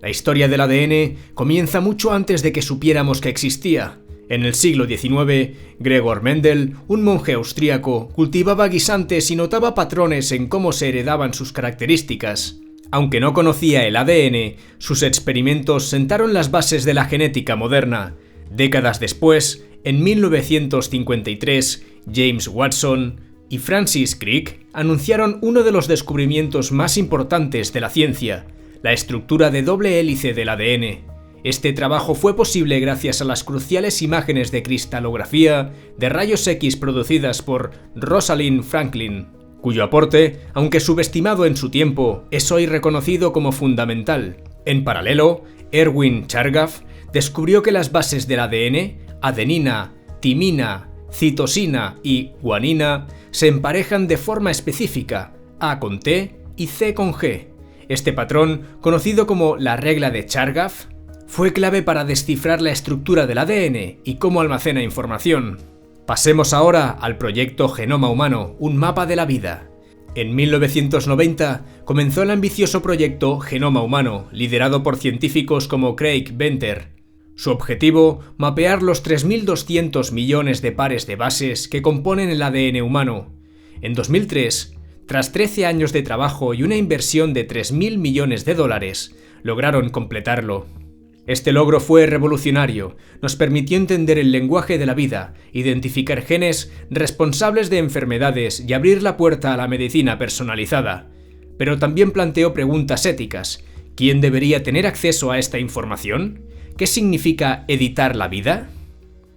La historia del ADN comienza mucho antes de que supiéramos que existía. En el siglo XIX, Gregor Mendel, un monje austríaco, cultivaba guisantes y notaba patrones en cómo se heredaban sus características. Aunque no conocía el ADN, sus experimentos sentaron las bases de la genética moderna. Décadas después, en 1953, James Watson y Francis Crick anunciaron uno de los descubrimientos más importantes de la ciencia, la estructura de doble hélice del ADN. Este trabajo fue posible gracias a las cruciales imágenes de cristalografía de rayos X producidas por Rosalind Franklin, cuyo aporte, aunque subestimado en su tiempo, es hoy reconocido como fundamental. En paralelo, Erwin Chargaff descubrió que las bases del ADN, adenina, timina, citosina y guanina, se emparejan de forma específica, A con T y C con G. Este patrón, conocido como la regla de Chargaff, fue clave para descifrar la estructura del ADN y cómo almacena información. Pasemos ahora al proyecto Genoma Humano, un mapa de la vida. En 1990 comenzó el ambicioso proyecto Genoma Humano, liderado por científicos como Craig Venter. Su objetivo, mapear los 3.200 millones de pares de bases que componen el ADN humano. En 2003, tras 13 años de trabajo y una inversión de $3.000 millones, lograron completarlo. Este logro fue revolucionario, nos permitió entender el lenguaje de la vida, identificar genes responsables de enfermedades y abrir la puerta a la medicina personalizada. Pero también planteó preguntas éticas. ¿Quién debería tener acceso a esta información? ¿Qué significa editar la vida?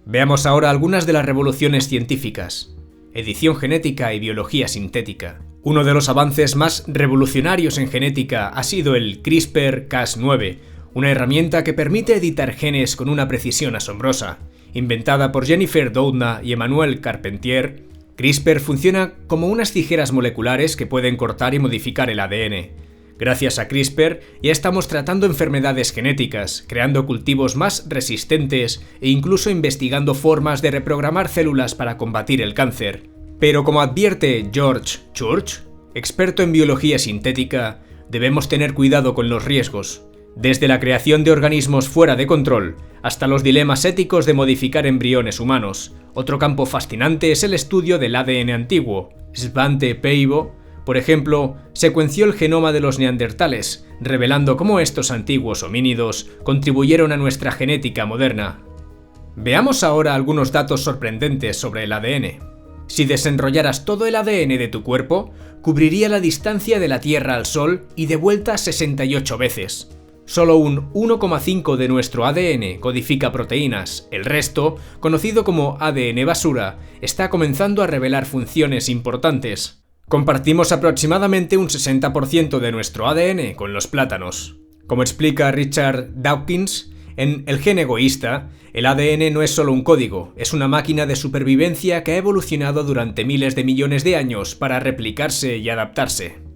Veamos ahora algunas de las revoluciones científicas. Edición genética y biología sintética. Uno de los avances más revolucionarios en genética ha sido el CRISPR-Cas9, una herramienta que permite editar genes con una precisión asombrosa. Inventada por Jennifer Doudna y Emmanuel Carpentier, CRISPR funciona como unas tijeras moleculares que pueden cortar y modificar el ADN. Gracias a CRISPR ya estamos tratando enfermedades genéticas, creando cultivos más resistentes e incluso investigando formas de reprogramar células para combatir el cáncer. Pero como advierte George Church, experto en biología sintética, debemos tener cuidado con los riesgos. Desde la creación de organismos fuera de control hasta los dilemas éticos de modificar embriones humanos. Otro campo fascinante es el estudio del ADN antiguo. Svante Pääbo, por ejemplo, secuenció el genoma de los neandertales, revelando cómo estos antiguos homínidos contribuyeron a nuestra genética moderna. Veamos ahora algunos datos sorprendentes sobre el ADN. Si desenrollaras todo el ADN de tu cuerpo, cubriría la distancia de la Tierra al Sol y de vuelta 68 veces. Solo un 1,5 de nuestro ADN codifica proteínas, el resto, conocido como ADN basura, está comenzando a revelar funciones importantes. Compartimos aproximadamente un 60% de nuestro ADN con los plátanos. Como explica Richard Dawkins, en El gen egoísta, el ADN no es solo un código, es una máquina de supervivencia que ha evolucionado durante miles de millones de años para replicarse y adaptarse.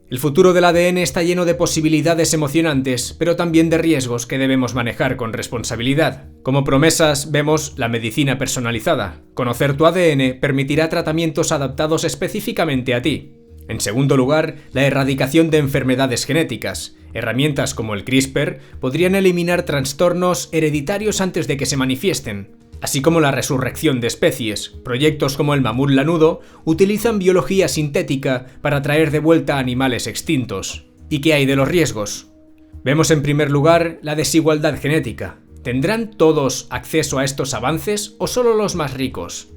El futuro del ADN está lleno de posibilidades emocionantes, pero también de riesgos que debemos manejar con responsabilidad. Como promesas vemos la medicina personalizada. Conocer tu ADN permitirá tratamientos adaptados específicamente a ti. En segundo lugar, la erradicación de enfermedades genéticas. Herramientas como el CRISPR podrían eliminar trastornos hereditarios antes de que se manifiesten. Así como la resurrección de especies. Proyectos como el mamut lanudo utilizan biología sintética para traer de vuelta a animales extintos. ¿Y qué hay de los riesgos? Vemos en primer lugar la desigualdad genética. ¿Tendrán todos acceso a estos avances o solo los más ricos?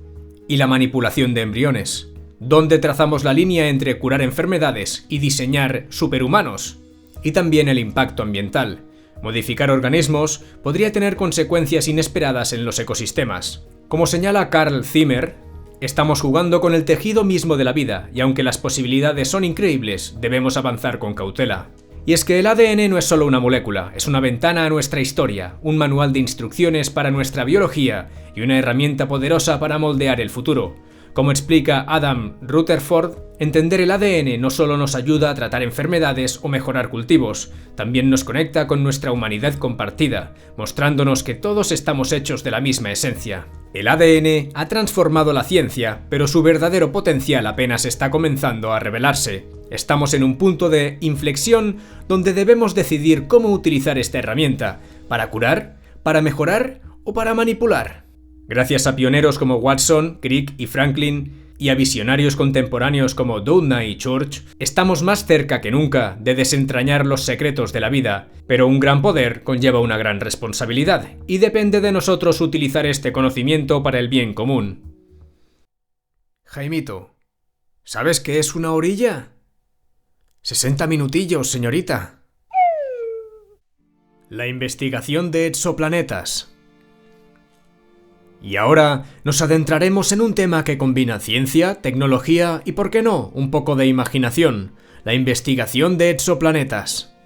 Y la manipulación de embriones. ¿Dónde trazamos la línea entre curar enfermedades y diseñar superhumanos? Y también el impacto ambiental. Modificar organismos podría tener consecuencias inesperadas en los ecosistemas. Como señala Carl Zimmer, estamos jugando con el tejido mismo de la vida y aunque las posibilidades son increíbles, debemos avanzar con cautela. Y es que el ADN no es solo una molécula, es una ventana a nuestra historia, un manual de instrucciones para nuestra biología y una herramienta poderosa para moldear el futuro. Como explica Adam Rutherford, entender el ADN no solo nos ayuda a tratar enfermedades o mejorar cultivos, también nos conecta con nuestra humanidad compartida, mostrándonos que todos estamos hechos de la misma esencia. El ADN ha transformado la ciencia, pero su verdadero potencial apenas está comenzando a revelarse. Estamos en un punto de inflexión donde debemos decidir cómo utilizar esta herramienta, para curar, para mejorar o para manipular? Gracias a pioneros como Watson, Crick y Franklin, y a visionarios contemporáneos como Doudna y Church, estamos más cerca que nunca de desentrañar los secretos de la vida, pero un gran poder conlleva una gran responsabilidad, y depende de nosotros utilizar este conocimiento para el bien común. Jaimito, ¿sabes qué es una orilla? 60 minutillos, señorita. La investigación de exoplanetas. Y ahora nos adentraremos en un tema que combina ciencia, tecnología y, por qué no, un poco de imaginación: la investigación de exoplanetas.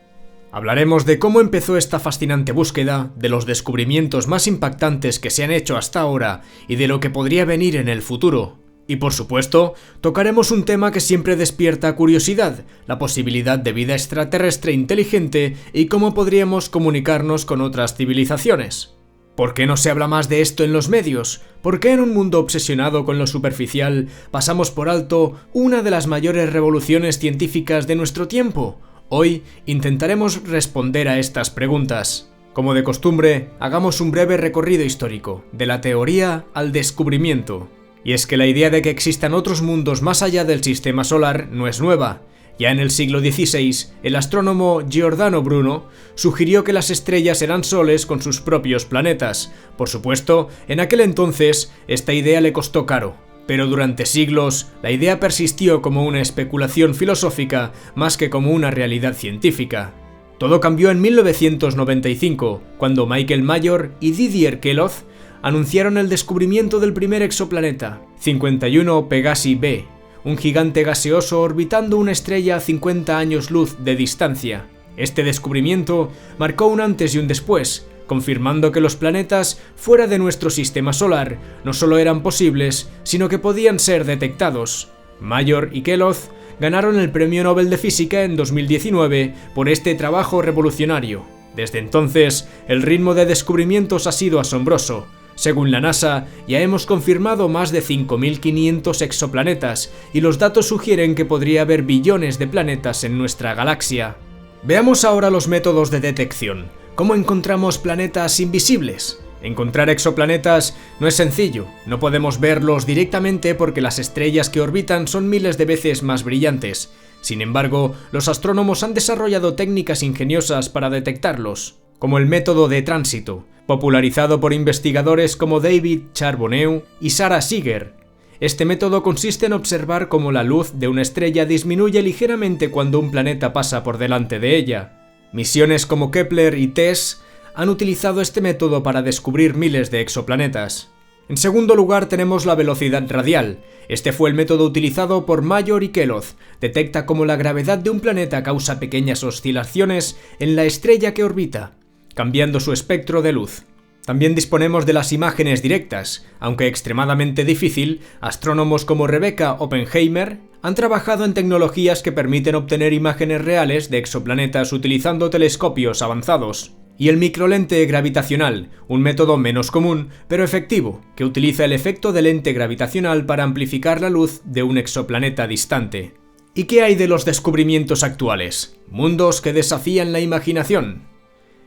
Hablaremos de cómo empezó esta fascinante búsqueda, de los descubrimientos más impactantes que se han hecho hasta ahora y de lo que podría venir en el futuro. Y por supuesto, tocaremos un tema que siempre despierta curiosidad: la posibilidad de vida extraterrestre inteligente y cómo podríamos comunicarnos con otras civilizaciones. ¿Por qué no se habla más de esto en los medios? ¿Por qué en un mundo obsesionado con lo superficial pasamos por alto una de las mayores revoluciones científicas de nuestro tiempo? Hoy intentaremos responder a estas preguntas. Como de costumbre, hagamos un breve recorrido histórico, de la teoría al descubrimiento. Y es que la idea de que existan otros mundos más allá del sistema solar no es nueva. Ya en el siglo XVI, el astrónomo Giordano Bruno sugirió que las estrellas eran soles con sus propios planetas. Por supuesto, en aquel entonces, esta idea le costó caro. Pero durante siglos, la idea persistió como una especulación filosófica más que como una realidad científica. Todo cambió en 1995, cuando Michael Major y Didier Queloz anunciaron el descubrimiento del primer exoplaneta, 51 Pegasi b, un gigante gaseoso orbitando una estrella a 50 años luz de distancia. Este descubrimiento marcó un antes y un después, confirmando que los planetas fuera de nuestro sistema solar no solo eran posibles, sino que podían ser detectados. Major y Queloz ganaron el Premio Nobel de Física en 2019 por este trabajo revolucionario. Desde entonces, el ritmo de descubrimientos ha sido asombroso. Según la NASA, ya hemos confirmado más de 5.500 exoplanetas y los datos sugieren que podría haber billones de planetas en nuestra galaxia. Veamos ahora los métodos de detección. ¿Cómo encontramos planetas invisibles? Encontrar exoplanetas no es sencillo, no podemos verlos directamente porque las estrellas que orbitan son miles de veces más brillantes. Sin embargo, los astrónomos han desarrollado técnicas ingeniosas para detectarlos, como el método de tránsito, popularizado por investigadores como David Charbonneau y Sarah Seeger. Este método consiste en observar cómo la luz de una estrella disminuye ligeramente cuando un planeta pasa por delante de ella. Misiones como Kepler y TESS han utilizado este método para descubrir miles de exoplanetas. En segundo lugar tenemos la velocidad radial. Este fue el método utilizado por Major y Queloz. Detecta cómo la gravedad de un planeta causa pequeñas oscilaciones en la estrella que orbita, cambiando su espectro de luz. También disponemos de las imágenes directas. Aunque extremadamente difícil, astrónomos como Rebecca Oppenheimer han trabajado en tecnologías que permiten obtener imágenes reales de exoplanetas utilizando telescopios avanzados. Y el microlente gravitacional, un método menos común, pero efectivo, que utiliza el efecto de lente gravitacional para amplificar la luz de un exoplaneta distante. ¿Y qué hay de los descubrimientos actuales? Mundos que desafían la imaginación.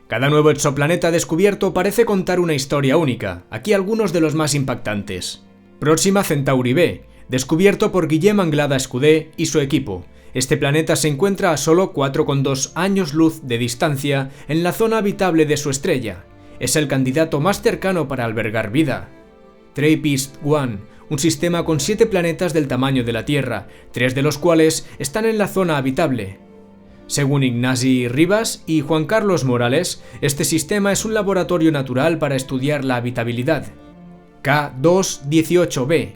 Cada nuevo exoplaneta descubierto parece contar una historia única. Aquí algunos de los más impactantes. Próxima Centauri b, descubierto por Guillem Anglada-Escudé y su equipo. Este planeta se encuentra a solo 4,2 años luz de distancia en la zona habitable de su estrella. Es el candidato más cercano para albergar vida. TRAPPIST-1, un sistema con 7 planetas del tamaño de la Tierra, 3 de los cuales están en la zona habitable. Según Ignasi Rivas y Juan Carlos Morales, este sistema es un laboratorio natural para estudiar la habitabilidad. K218b,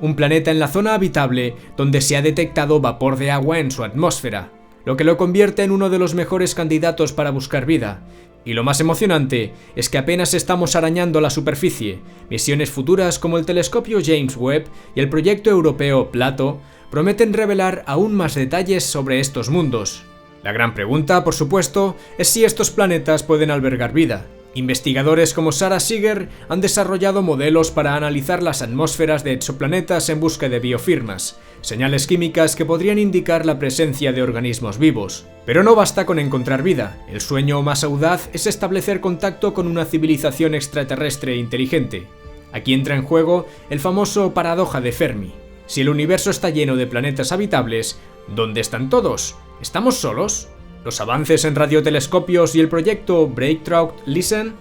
un planeta en la zona habitable donde se ha detectado vapor de agua en su atmósfera, lo que lo convierte en uno de los mejores candidatos para buscar vida. Y lo más emocionante es que apenas estamos arañando la superficie. Misiones futuras como el telescopio James Webb y el proyecto europeo Plato prometen revelar aún más detalles sobre estos mundos. La gran pregunta, por supuesto, es si estos planetas pueden albergar vida. Investigadores como Sarah Seeger han desarrollado modelos para analizar las atmósferas de exoplanetas en busca de biofirmas, señales químicas que podrían indicar la presencia de organismos vivos. Pero no basta con encontrar vida, el sueño más audaz es establecer contacto con una civilización extraterrestre inteligente. Aquí entra en juego el famoso paradoja de Fermi. Si el universo está lleno de planetas habitables, ¿dónde están todos? ¿Estamos solos? Los avances en radiotelescopios y el proyecto Breakthrough Listen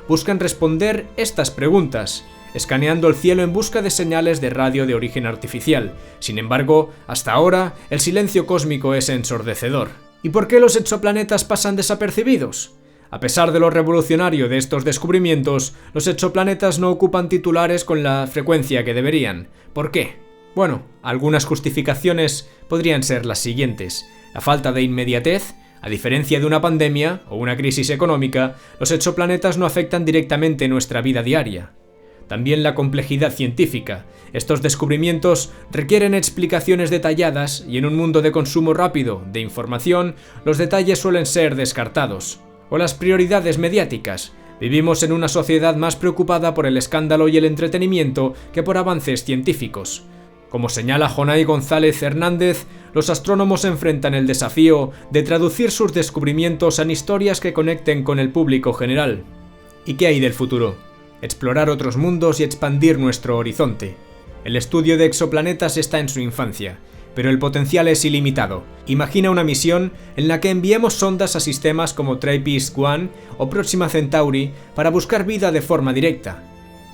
buscan responder estas preguntas, escaneando el cielo en busca de señales de radio de origen artificial. Sin embargo, hasta ahora, el silencio cósmico es ensordecedor. ¿Y por qué los exoplanetas pasan desapercibidos? A pesar de lo revolucionario de estos descubrimientos, los exoplanetas no ocupan titulares con la frecuencia que deberían. ¿Por qué? Bueno, algunas justificaciones podrían ser las siguientes. La falta de inmediatez. A diferencia de una pandemia o una crisis económica, los exoplanetas no afectan directamente nuestra vida diaria. También la complejidad científica. Estos descubrimientos requieren explicaciones detalladas y en un mundo de consumo rápido de información, los detalles suelen ser descartados. O las prioridades mediáticas. Vivimos en una sociedad más preocupada por el escándalo y el entretenimiento que por avances científicos. Como señala Jonay González Hernández, los astrónomos enfrentan el desafío de traducir sus descubrimientos en historias que conecten con el público general. ¿Y qué hay del futuro? Explorar otros mundos y expandir nuestro horizonte. El estudio de exoplanetas está en su infancia, pero el potencial es ilimitado. Imagina una misión en la que enviemos sondas a sistemas como TRAPPIST-1 o Proxima Centauri para buscar vida de forma directa.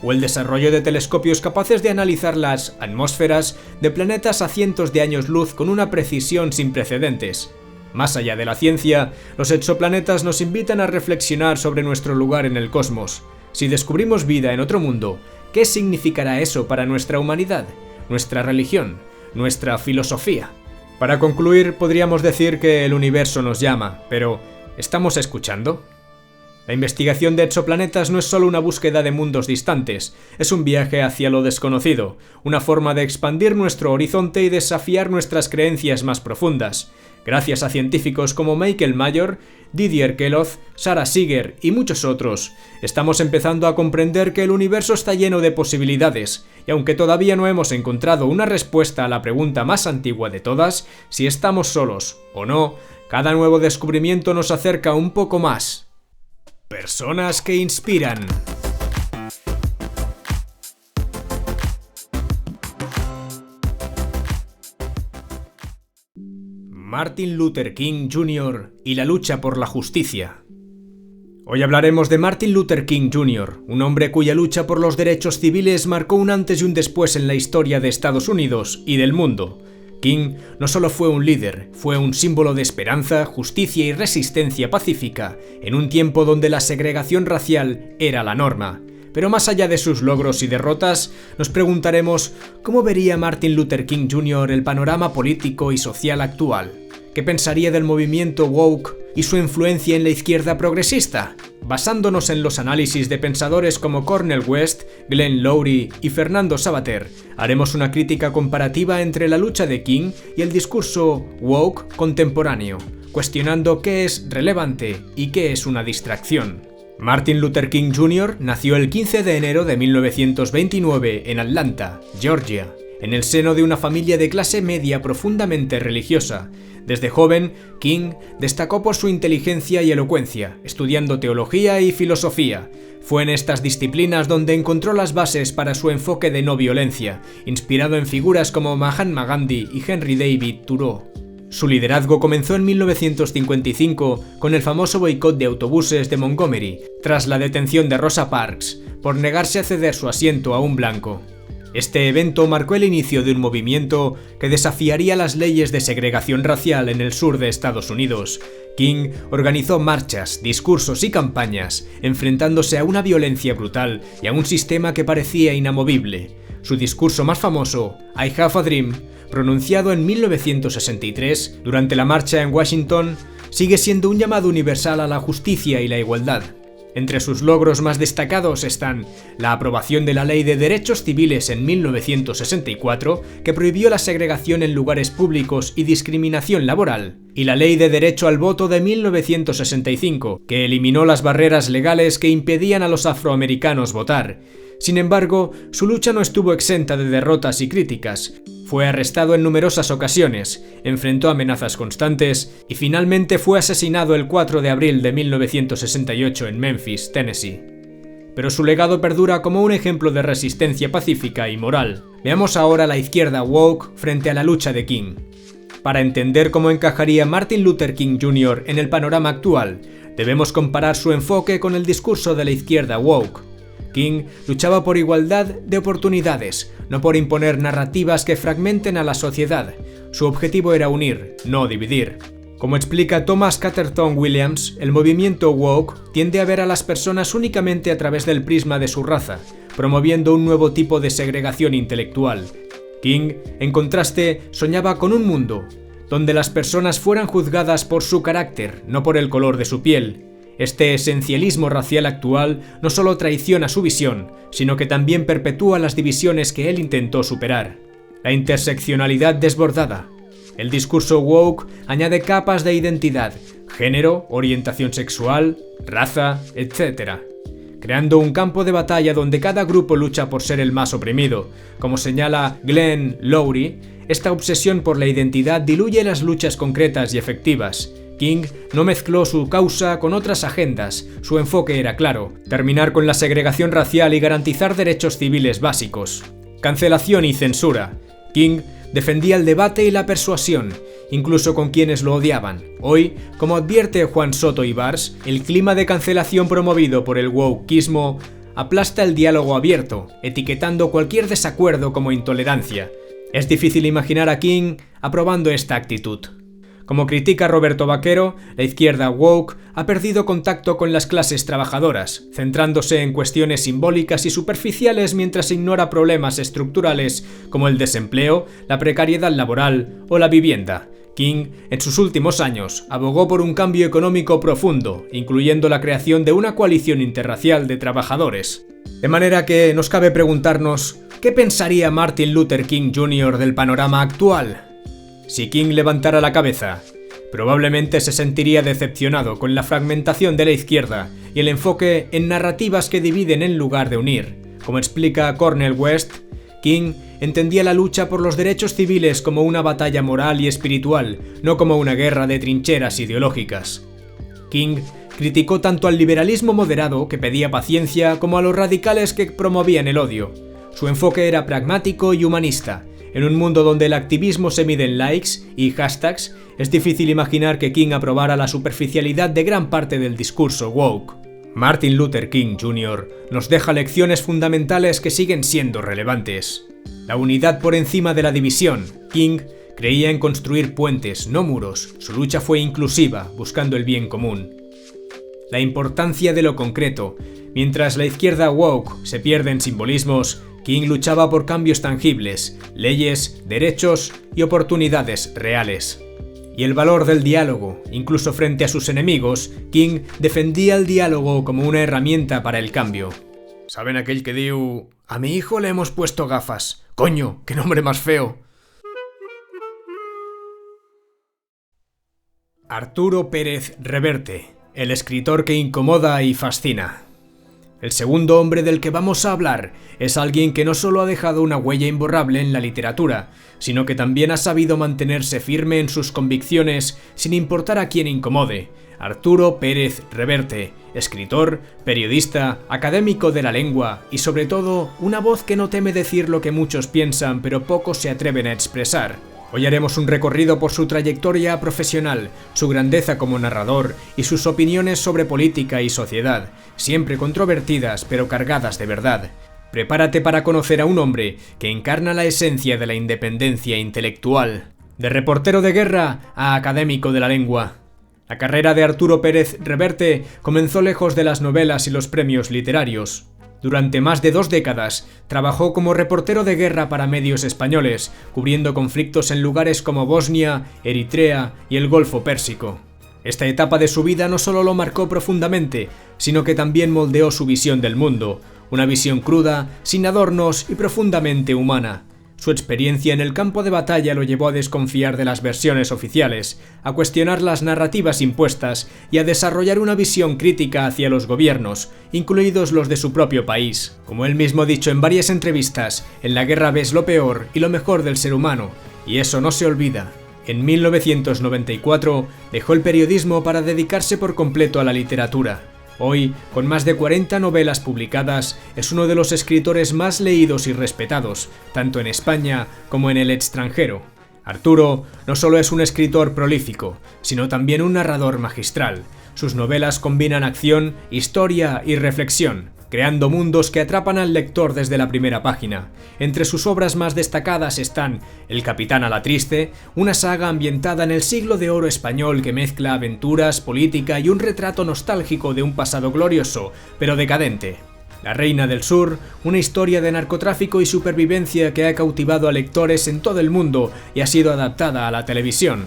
O el desarrollo de telescopios capaces de analizar las atmósferas de planetas a cientos de años luz con una precisión sin precedentes. Más allá de la ciencia, los exoplanetas nos invitan a reflexionar sobre nuestro lugar en el cosmos. Si descubrimos vida en otro mundo, ¿qué significará eso para nuestra humanidad, nuestra religión, nuestra filosofía? Para concluir, podríamos decir que el universo nos llama, pero ¿estamos escuchando? La investigación de exoplanetas no es solo una búsqueda de mundos distantes, es un viaje hacia lo desconocido, una forma de expandir nuestro horizonte y desafiar nuestras creencias más profundas. Gracias a científicos como Michael Major, Didier Queloz, Sarah Seeger y muchos otros, estamos empezando a comprender que el universo está lleno de posibilidades, y aunque todavía no hemos encontrado una respuesta a la pregunta más antigua de todas, si estamos solos o no, cada nuevo descubrimiento nos acerca un poco más. Personas que inspiran. Martin Luther King Jr. y la lucha por la justicia. Hoy hablaremos de Martin Luther King Jr., un hombre cuya lucha por los derechos civiles marcó un antes y un después en la historia de Estados Unidos y del mundo. King no solo fue un líder, fue un símbolo de esperanza, justicia y resistencia pacífica, en un tiempo donde la segregación racial era la norma. Pero más allá de sus logros y derrotas, nos preguntaremos ¿cómo vería Martin Luther King Jr. el panorama político y social actual? ¿Qué pensaría del movimiento woke y su influencia en la izquierda progresista? Basándonos en los análisis de pensadores como Cornel West, Glenn Loury y Fernando Savater, haremos una crítica comparativa entre la lucha de King y el discurso woke contemporáneo, cuestionando qué es relevante y qué es una distracción. Martin Luther King Jr. nació el 15 de enero de 1929 en Atlanta, Georgia, en el seno de una familia de clase media profundamente religiosa. Desde joven, King destacó por su inteligencia y elocuencia, estudiando teología y filosofía. Fue en estas disciplinas donde encontró las bases para su enfoque de no violencia, inspirado en figuras como Mahatma Gandhi y Henry David Thoreau. Su liderazgo comenzó en 1955 con el famoso boicot de autobuses de Montgomery, tras la detención de Rosa Parks, por negarse a ceder su asiento a un blanco. Este evento marcó el inicio de un movimiento que desafiaría las leyes de segregación racial en el sur de Estados Unidos. King organizó marchas, discursos y campañas, enfrentándose a una violencia brutal y a un sistema que parecía inamovible. Su discurso más famoso, I Have a Dream, pronunciado en 1963 durante la marcha en Washington, sigue siendo un llamado universal a la justicia y la igualdad. Entre sus logros más destacados están la aprobación de la Ley de Derechos Civiles en 1964, que prohibió la segregación en lugares públicos y discriminación laboral, y la Ley de Derecho al Voto de 1965, que eliminó las barreras legales que impedían a los afroamericanos votar. Sin embargo, su lucha no estuvo exenta de derrotas y críticas. Fue arrestado en numerosas ocasiones, enfrentó amenazas constantes y finalmente fue asesinado el 4 de abril de 1968 en Memphis, Tennessee. Pero su legado perdura como un ejemplo de resistencia pacífica y moral. Veamos ahora la izquierda woke frente a la lucha de King. Para entender cómo encajaría Martin Luther King Jr. en el panorama actual, debemos comparar su enfoque con el discurso de la izquierda woke. King luchaba por igualdad de oportunidades, no por imponer narrativas que fragmenten a la sociedad. Su objetivo era unir, no dividir. Como explica Thomas Catterton Williams, el movimiento woke tiende a ver a las personas únicamente a través del prisma de su raza, promoviendo un nuevo tipo de segregación intelectual. King, en contraste, soñaba con un mundo donde las personas fueran juzgadas por su carácter, no por el color de su piel. Este esencialismo racial actual no solo traiciona su visión, sino que también perpetúa las divisiones que él intentó superar. La interseccionalidad desbordada. El discurso woke añade capas de identidad, género, orientación sexual, raza, etc., creando un campo de batalla donde cada grupo lucha por ser el más oprimido. Como señala Glenn Loury, esta obsesión por la identidad diluye las luchas concretas y efectivas. King no mezcló su causa con otras agendas, su enfoque era claro: terminar con la segregación racial y garantizar derechos civiles básicos. Cancelación y censura. King defendía el debate y la persuasión, incluso con quienes lo odiaban. Hoy, como advierte Juan Soto Ibars, el clima de cancelación promovido por el wokeismo aplasta el diálogo abierto, etiquetando cualquier desacuerdo como intolerancia. Es difícil imaginar a King aprobando esta actitud. Como critica Roberto Vaquero, la izquierda woke ha perdido contacto con las clases trabajadoras, centrándose en cuestiones simbólicas y superficiales mientras ignora problemas estructurales como el desempleo, la precariedad laboral o la vivienda. King, en sus últimos años, abogó por un cambio económico profundo, incluyendo la creación de una coalición interracial de trabajadores. De manera que nos cabe preguntarnos, ¿qué pensaría Martin Luther King Jr. del panorama actual? Si King levantara la cabeza, probablemente se sentiría decepcionado con la fragmentación de la izquierda y el enfoque en narrativas que dividen en lugar de unir. Como explica Cornel West, King entendía la lucha por los derechos civiles como una batalla moral y espiritual, no como una guerra de trincheras ideológicas. King criticó tanto al liberalismo moderado, que pedía paciencia, como a los radicales que promovían el odio. Su enfoque era pragmático y humanista. En un mundo donde el activismo se mide en likes y hashtags, es difícil imaginar que King aprobara la superficialidad de gran parte del discurso woke. Martin Luther King Jr. nos deja lecciones fundamentales que siguen siendo relevantes. La unidad por encima de la división. King creía en construir puentes, no muros. Su lucha fue inclusiva, buscando el bien común. La importancia de lo concreto. Mientras la izquierda woke se pierde en simbolismos, King luchaba por cambios tangibles, leyes, derechos y oportunidades reales. Y el valor del diálogo, incluso frente a sus enemigos, King defendía el diálogo como una herramienta para el cambio. ¿Saben aquell que diu: "A mi hijo le hemos puesto gafas"? ¡Coño, qué nombre más feo! Arturo Pérez Reverte, el escritor que incomoda y fascina. El segundo hombre del que vamos a hablar es alguien que no solo ha dejado una huella imborrable en la literatura, sino que también ha sabido mantenerse firme en sus convicciones sin importar a quién incomode. Arturo Pérez Reverte, escritor, periodista, académico de la lengua y sobre todo una voz que no teme decir lo que muchos piensan pero pocos se atreven a expresar. Hoy haremos un recorrido por su trayectoria profesional, su grandeza como narrador y sus opiniones sobre política y sociedad, siempre controvertidas pero cargadas de verdad. Prepárate para conocer a un hombre que encarna la esencia de la independencia intelectual. De reportero de guerra a académico de la lengua. La carrera de Arturo Pérez Reverte comenzó lejos de las novelas y los premios literarios. Durante más de 2 décadas, trabajó como reportero de guerra para medios españoles, cubriendo conflictos en lugares como Bosnia, Eritrea y el Golfo Pérsico. Esta etapa de su vida no solo lo marcó profundamente, sino que también moldeó su visión del mundo, una visión cruda, sin adornos y profundamente humana. Su experiencia en el campo de batalla lo llevó a desconfiar de las versiones oficiales, a cuestionar las narrativas impuestas y a desarrollar una visión crítica hacia los gobiernos, incluidos los de su propio país. Como él mismo ha dicho en varias entrevistas, en la guerra ves lo peor y lo mejor del ser humano, y eso no se olvida. En 1994 dejó el periodismo para dedicarse por completo a la literatura. Hoy, con más de 40 novelas publicadas, es uno de los escritores más leídos y respetados, tanto en España como en el extranjero. Arturo no solo es un escritor prolífico, sino también un narrador magistral. Sus novelas combinan acción, historia y reflexión, creando mundos que atrapan al lector desde la primera página. Entre sus obras más destacadas están El Capitán a la Triste, una saga ambientada en el siglo de oro español que mezcla aventuras, política y un retrato nostálgico de un pasado glorioso, pero decadente. La Reina del Sur, una historia de narcotráfico y supervivencia que ha cautivado a lectores en todo el mundo y ha sido adaptada a la televisión.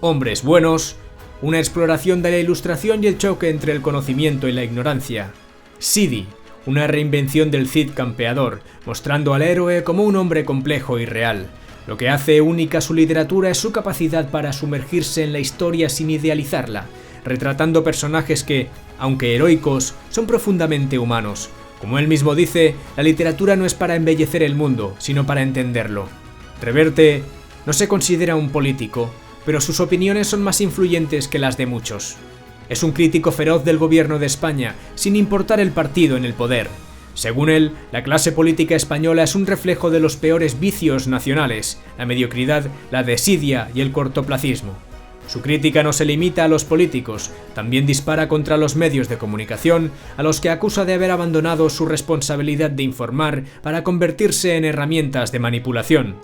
Hombres buenos, una exploración de la ilustración y el choque entre el conocimiento y la ignorancia. Sidi, una reinvención del Cid campeador, mostrando al héroe como un hombre complejo y real. Lo que hace única su literatura es su capacidad para sumergirse en la historia sin idealizarla, retratando personajes que, aunque heroicos, son profundamente humanos. Como él mismo dice, la literatura no es para embellecer el mundo, sino para entenderlo. Reverte no se considera un político, pero sus opiniones son más influyentes que las de muchos. Es un crítico feroz del gobierno de España, sin importar el partido en el poder. Según él, la clase política española es un reflejo de los peores vicios nacionales, la mediocridad, la desidia y el cortoplacismo. Su crítica no se limita a los políticos, también dispara contra los medios de comunicación, a los que acusa de haber abandonado su responsabilidad de informar para convertirse en herramientas de manipulación.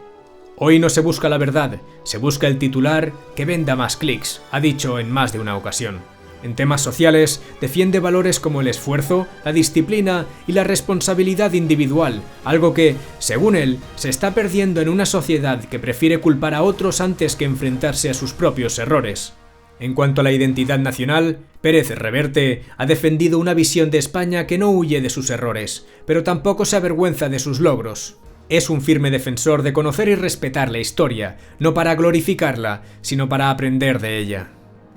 Hoy no se busca la verdad, se busca el titular que venda más clics, ha dicho en más de una ocasión. En temas sociales, defiende valores como el esfuerzo, la disciplina y la responsabilidad individual, algo que, según él, se está perdiendo en una sociedad que prefiere culpar a otros antes que enfrentarse a sus propios errores. En cuanto a la identidad nacional, Pérez Reverte ha defendido una visión de España que no huye de sus errores, pero tampoco se avergüenza de sus logros. Es un firme defensor de conocer y respetar la historia, no para glorificarla, sino para aprender de ella.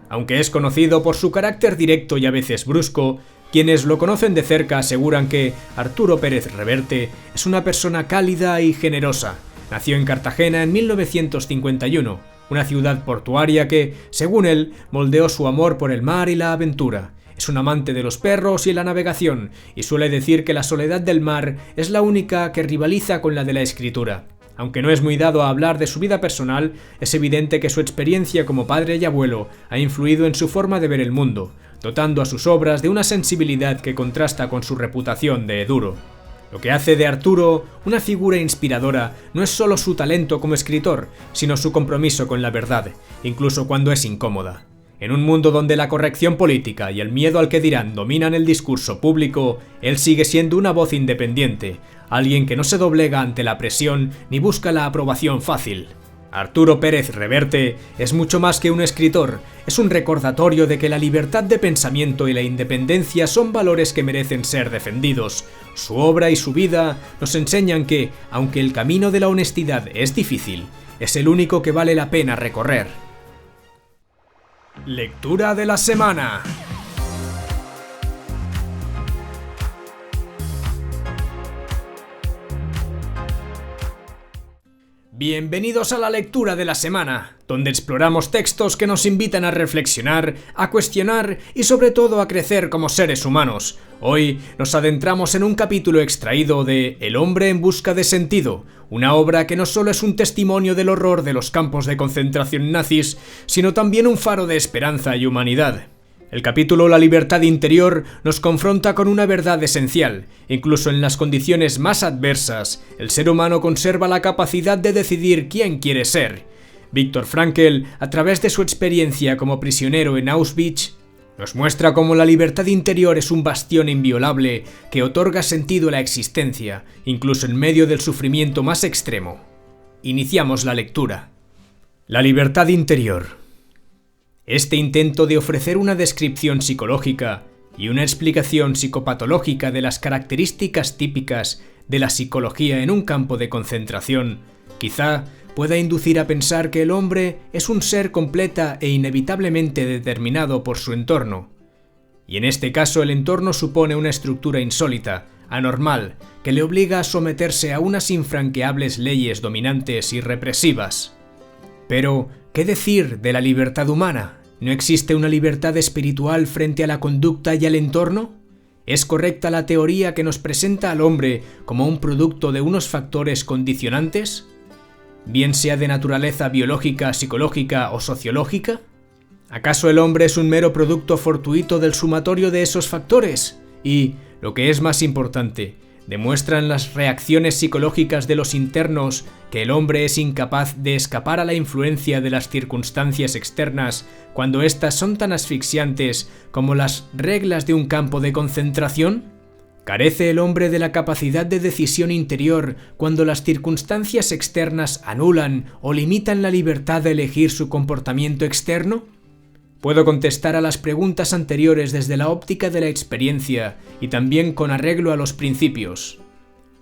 Aunque es conocido por su carácter directo y a veces brusco, quienes lo conocen de cerca aseguran que Arturo Pérez Reverte es una persona cálida y generosa. Nació en Cartagena en 1951, una ciudad portuaria que, según él, moldeó su amor por el mar y la aventura. Es un amante de los perros y la navegación, y suele decir que la soledad del mar es la única que rivaliza con la de la escritura. Aunque no es muy dado a hablar de su vida personal, es evidente que su experiencia como padre y abuelo ha influido en su forma de ver el mundo, dotando a sus obras de una sensibilidad que contrasta con su reputación de duro. Lo que hace de Arturo una figura inspiradora no es solo su talento como escritor, sino su compromiso con la verdad, incluso cuando es incómoda. En un mundo donde la corrección política y el miedo al que dirán dominan el discurso público, él sigue siendo una voz independiente, alguien que no se doblega ante la presión ni busca la aprobación fácil. Arturo Pérez Reverte es mucho más que un escritor, es un recordatorio de que la libertad de pensamiento y la independencia son valores que merecen ser defendidos. Su obra y su vida nos enseñan que, aunque el camino de la honestidad es difícil, es el único que vale la pena recorrer. Lectura de la semana. Bienvenidos a la lectura de la semana, donde exploramos textos que nos invitan a reflexionar, a cuestionar y sobre todo a crecer como seres humanos. Hoy nos adentramos en un capítulo extraído de El hombre en busca de sentido, una obra que no solo es un testimonio del horror de los campos de concentración nazis, sino también un faro de esperanza y humanidad. El capítulo La libertad interior nos confronta con una verdad esencial. Incluso en las condiciones más adversas, el ser humano conserva la capacidad de decidir quién quiere ser. Viktor Frankl, a través de su experiencia como prisionero en Auschwitz, nos muestra cómo la libertad interior es un bastión inviolable que otorga sentido a la existencia, incluso en medio del sufrimiento más extremo. Iniciamos la lectura. La libertad interior. Este intento de ofrecer una descripción psicológica y una explicación psicopatológica de las características típicas de la psicología en un campo de concentración, quizá pueda inducir a pensar que el hombre es un ser completa e inevitablemente determinado por su entorno. Y en este caso el entorno supone una estructura insólita, anormal, que le obliga a someterse a unas infranqueables leyes dominantes y represivas. Pero, ¿qué decir de la libertad humana? ¿No existe una libertad espiritual frente a la conducta y al entorno? ¿Es correcta la teoría que nos presenta al hombre como un producto de unos factores condicionantes? Bien sea de naturaleza biológica, psicológica o sociológica. ¿Acaso el hombre es un mero producto fortuito del sumatorio de esos factores? Y, lo que es más importante, ¿demuestran las reacciones psicológicas de los internos que el hombre es incapaz de escapar a la influencia de las circunstancias externas cuando éstas son tan asfixiantes como las reglas de un campo de concentración? ¿Carece el hombre de la capacidad de decisión interior cuando las circunstancias externas anulan o limitan la libertad de elegir su comportamiento externo? Puedo contestar a las preguntas anteriores desde la óptica de la experiencia y también con arreglo a los principios.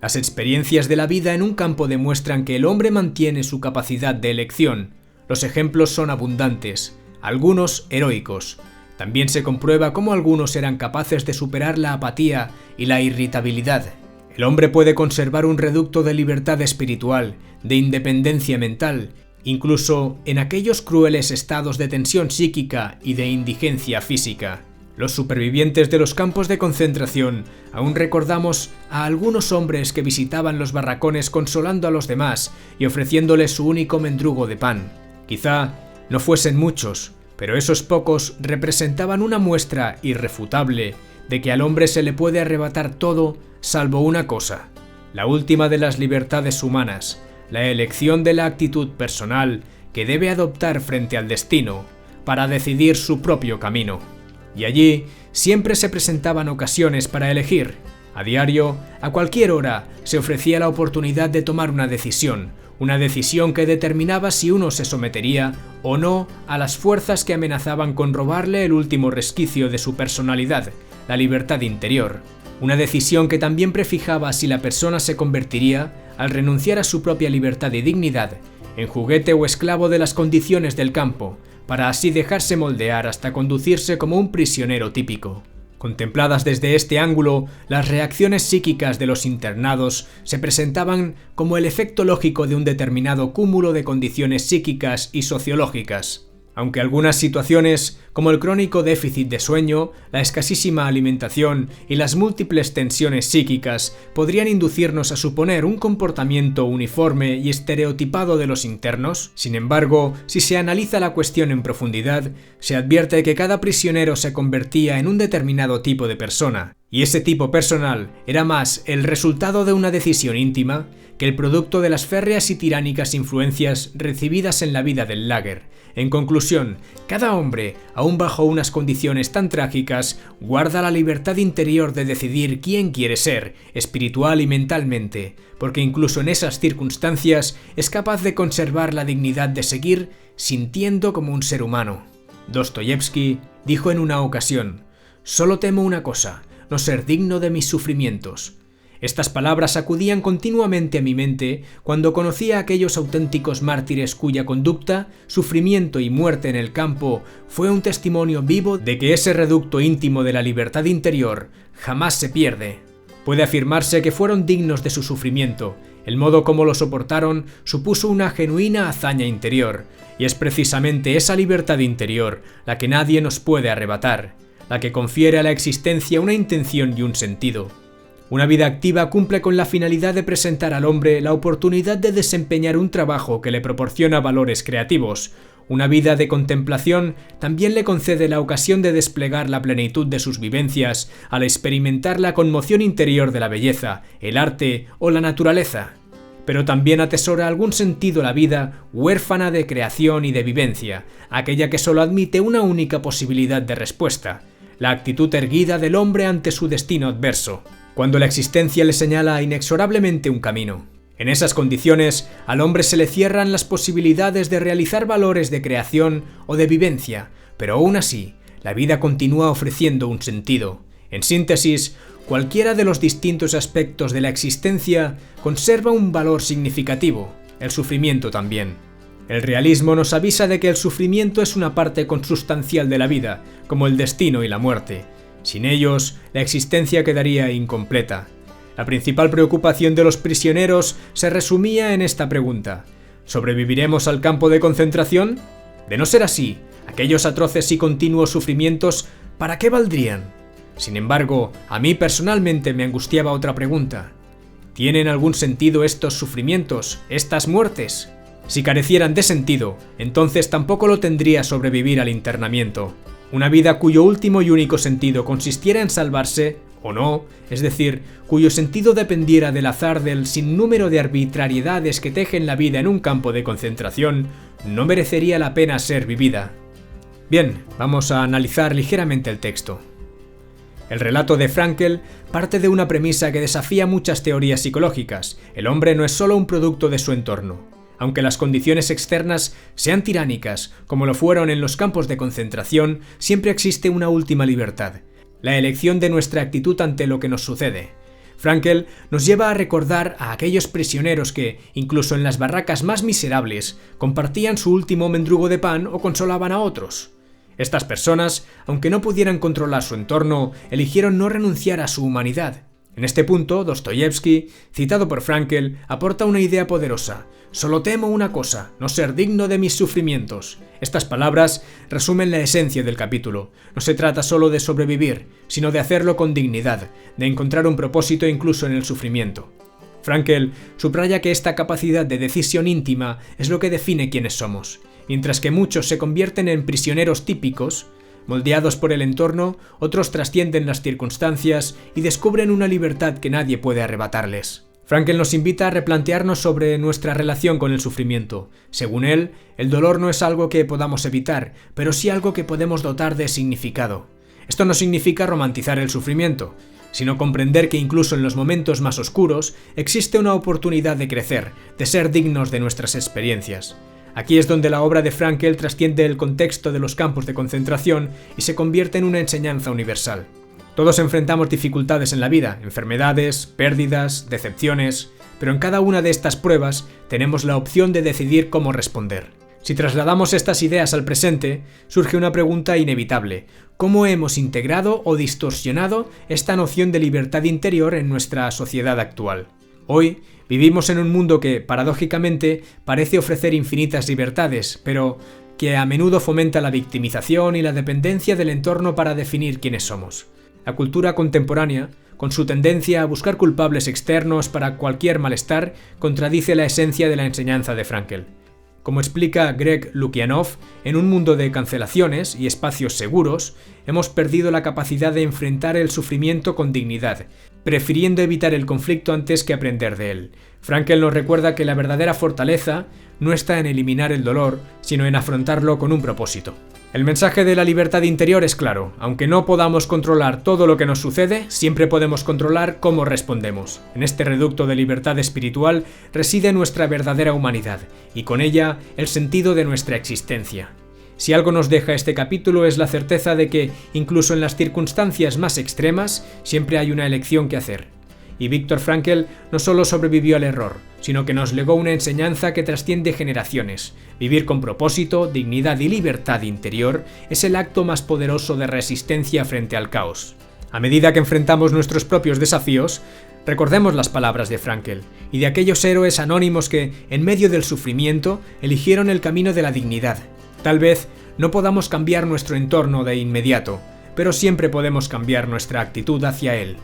Las experiencias de la vida en un campo demuestran que el hombre mantiene su capacidad de elección. Los ejemplos son abundantes, algunos heroicos. También se comprueba cómo algunos eran capaces de superar la apatía y la irritabilidad. El hombre puede conservar un reducto de libertad espiritual, de independencia mental, incluso en aquellos crueles estados de tensión psíquica y de indigencia física. Los supervivientes de los campos de concentración aún recordamos a algunos hombres que visitaban los barracones consolando a los demás y ofreciéndoles su único mendrugo de pan. Quizá no fuesen muchos, pero esos pocos representaban una muestra irrefutable de que al hombre se le puede arrebatar todo salvo una cosa, la última de las libertades humanas, la elección de la actitud personal que debe adoptar frente al destino para decidir su propio camino. Y allí siempre se presentaban ocasiones para elegir. A diario, a cualquier hora, se ofrecía la oportunidad de tomar una decisión que determinaba si uno se sometería o no a las fuerzas que amenazaban con robarle el último resquicio de su personalidad, la libertad interior. Una decisión que también prefijaba si la persona se convertiría, al renunciar a su propia libertad y dignidad, en juguete o esclavo de las condiciones del campo, para así dejarse moldear hasta conducirse como un prisionero típico. Contempladas desde este ángulo, las reacciones psíquicas de los internados se presentaban como el efecto lógico de un determinado cúmulo de condiciones psíquicas y sociológicas. Aunque algunas situaciones, como el crónico déficit de sueño, la escasísima alimentación y las múltiples tensiones psíquicas podrían inducirnos a suponer un comportamiento uniforme y estereotipado de los internos, sin embargo, si se analiza la cuestión en profundidad, se advierte que cada prisionero se convertía en un determinado tipo de persona, y ese tipo personal era más el resultado de una decisión íntima que el producto de las férreas y tiránicas influencias recibidas en la vida del lager. En conclusión, cada hombre, aún bajo unas condiciones tan trágicas, guarda la libertad interior de decidir quién quiere ser, espiritual y mentalmente, porque incluso en esas circunstancias es capaz de conservar la dignidad de seguir sintiendo como un ser humano. Dostoyevsky dijo en una ocasión: «Solo temo una cosa, no ser digno de mis sufrimientos». Estas palabras acudían continuamente a mi mente cuando conocía a aquellos auténticos mártires cuya conducta, sufrimiento y muerte en el campo fue un testimonio vivo de que ese reducto íntimo de la libertad interior jamás se pierde. Puede afirmarse que fueron dignos de su sufrimiento. El modo como lo soportaron supuso una genuina hazaña interior, y es precisamente esa libertad interior la que nadie nos puede arrebatar, la que confiere a la existencia una intención y un sentido. Una vida activa cumple con la finalidad de presentar al hombre la oportunidad de desempeñar un trabajo que le proporciona valores creativos. Una vida de contemplación también le concede la ocasión de desplegar la plenitud de sus vivencias al experimentar la conmoción interior de la belleza, el arte o la naturaleza. Pero también atesora algún sentido la vida huérfana de creación y de vivencia, aquella que solo admite una única posibilidad de respuesta, la actitud erguida del hombre ante su destino adverso, cuando la existencia le señala inexorablemente un camino. En esas condiciones, al hombre se le cierran las posibilidades de realizar valores de creación o de vivencia, pero aún así, la vida continúa ofreciendo un sentido. En síntesis, cualquiera de los distintos aspectos de la existencia conserva un valor significativo, el sufrimiento también. El realismo nos avisa de que el sufrimiento es una parte consustancial de la vida, como el destino y la muerte. Sin ellos, la existencia quedaría incompleta. La principal preocupación de los prisioneros se resumía en esta pregunta: ¿sobreviviremos al campo de concentración? De no ser así, aquellos atroces y continuos sufrimientos, ¿para qué valdrían? Sin embargo, a mí personalmente me angustiaba otra pregunta. ¿Tienen algún sentido estos sufrimientos, estas muertes? Si carecieran de sentido, entonces tampoco lo tendría sobrevivir al internamiento. Una vida cuyo último y único sentido consistiera en salvarse, o no, es decir, cuyo sentido dependiera del azar del sinnúmero de arbitrariedades que tejen la vida en un campo de concentración, no merecería la pena ser vivida. Bien, vamos a analizar ligeramente el texto. El relato de Frankl parte de una premisa que desafía muchas teorías psicológicas. El hombre no es solo un producto de su entorno. Aunque las condiciones externas sean tiránicas, como lo fueron en los campos de concentración, siempre existe una última libertad: la elección de nuestra actitud ante lo que nos sucede. Frankl nos lleva a recordar a aquellos prisioneros que, incluso en las barracas más miserables, compartían su último mendrugo de pan o consolaban a otros. Estas personas, aunque no pudieran controlar su entorno, eligieron no renunciar a su humanidad. En este punto, Dostoyevsky, citado por Frankl, aporta una idea poderosa: «Solo temo una cosa, no ser digno de mis sufrimientos». Estas palabras resumen la esencia del capítulo. No se trata solo de sobrevivir, sino de hacerlo con dignidad, de encontrar un propósito incluso en el sufrimiento. Frankl subraya que esta capacidad de decisión íntima es lo que define quiénes somos. Mientras que muchos se convierten en prisioneros típicos, moldeados por el entorno, otros trascienden las circunstancias y descubren una libertad que nadie puede arrebatarles. Frankl nos invita a replantearnos sobre nuestra relación con el sufrimiento. Según él, el dolor no es algo que podamos evitar, pero sí algo que podemos dotar de significado. Esto no significa romantizar el sufrimiento, sino comprender que incluso en los momentos más oscuros existe una oportunidad de crecer, de ser dignos de nuestras experiencias. Aquí es donde la obra de Frankl trasciende el contexto de los campos de concentración y se convierte en una enseñanza universal. Todos enfrentamos dificultades en la vida, enfermedades, pérdidas, decepciones, pero en cada una de estas pruebas tenemos la opción de decidir cómo responder. Si trasladamos estas ideas al presente, surge una pregunta inevitable: ¿cómo hemos integrado o distorsionado esta noción de libertad interior en nuestra sociedad actual? Hoy vivimos en un mundo que, paradójicamente, parece ofrecer infinitas libertades, pero que a menudo fomenta la victimización y la dependencia del entorno para definir quiénes somos. La cultura contemporánea, con su tendencia a buscar culpables externos para cualquier malestar, contradice la esencia de la enseñanza de Frankl. Como explica Greg Lukianoff, en un mundo de cancelaciones y espacios seguros, hemos perdido la capacidad de enfrentar el sufrimiento con dignidad, prefiriendo evitar el conflicto antes que aprender de él. Frankl nos recuerda que la verdadera fortaleza no está en eliminar el dolor, sino en afrontarlo con un propósito. El mensaje de la libertad interior es claro: aunque no podamos controlar todo lo que nos sucede, siempre podemos controlar cómo respondemos. En este reducto de libertad espiritual reside nuestra verdadera humanidad, y con ella el sentido de nuestra existencia. Si algo nos deja este capítulo es la certeza de que, incluso en las circunstancias más extremas, siempre hay una elección que hacer. Y Viktor Frankl no solo sobrevivió al error, sino que nos legó una enseñanza que trasciende generaciones. Vivir con propósito, dignidad y libertad interior es el acto más poderoso de resistencia frente al caos. A medida que enfrentamos nuestros propios desafíos, recordemos las palabras de Frankl y de aquellos héroes anónimos que, en medio del sufrimiento, eligieron el camino de la dignidad. Tal vez no podamos cambiar nuestro entorno de inmediato, pero siempre podemos cambiar nuestra actitud hacia él.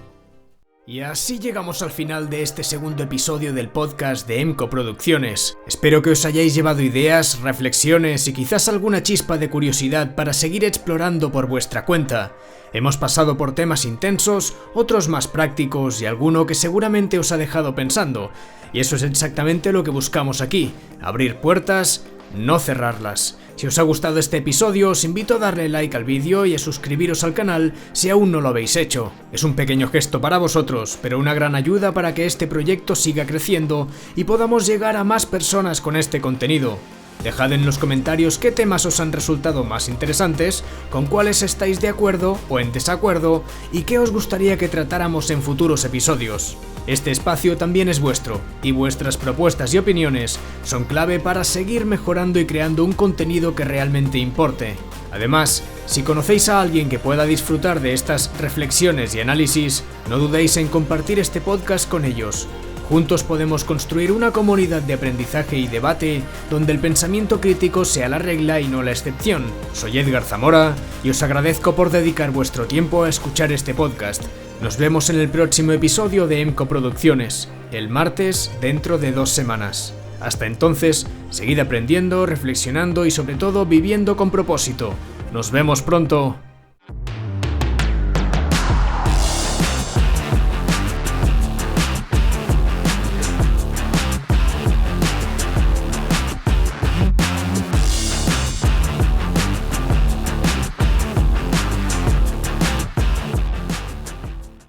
Y así llegamos al final de este segundo episodio del podcast de EMCO Producciones. Espero que os hayáis llevado ideas, reflexiones y quizás alguna chispa de curiosidad para seguir explorando por vuestra cuenta. Hemos pasado por temas intensos, otros más prácticos y alguno que seguramente os ha dejado pensando. Y eso es exactamente lo que buscamos aquí: abrir puertas, no cerrarlas. Si os ha gustado este episodio, os invito a darle like al vídeo y a suscribiros al canal si aún no lo habéis hecho. Es un pequeño gesto para vosotros, pero una gran ayuda para que este proyecto siga creciendo y podamos llegar a más personas con este contenido. Dejad en los comentarios qué temas os han resultado más interesantes, con cuáles estáis de acuerdo o en desacuerdo y qué os gustaría que tratáramos en futuros episodios. Este espacio también es vuestro, y vuestras propuestas y opiniones son clave para seguir mejorando y creando un contenido que realmente importe. Además, si conocéis a alguien que pueda disfrutar de estas reflexiones y análisis, no dudéis en compartir este podcast con ellos. Juntos podemos construir una comunidad de aprendizaje y debate donde el pensamiento crítico sea la regla y no la excepción. Soy Edgar Zamora y os agradezco por dedicar vuestro tiempo a escuchar este podcast. Nos vemos en el próximo episodio de EMCO Producciones, el martes dentro de 2 semanas. Hasta entonces, seguid aprendiendo, reflexionando y sobre todo viviendo con propósito. Nos vemos pronto.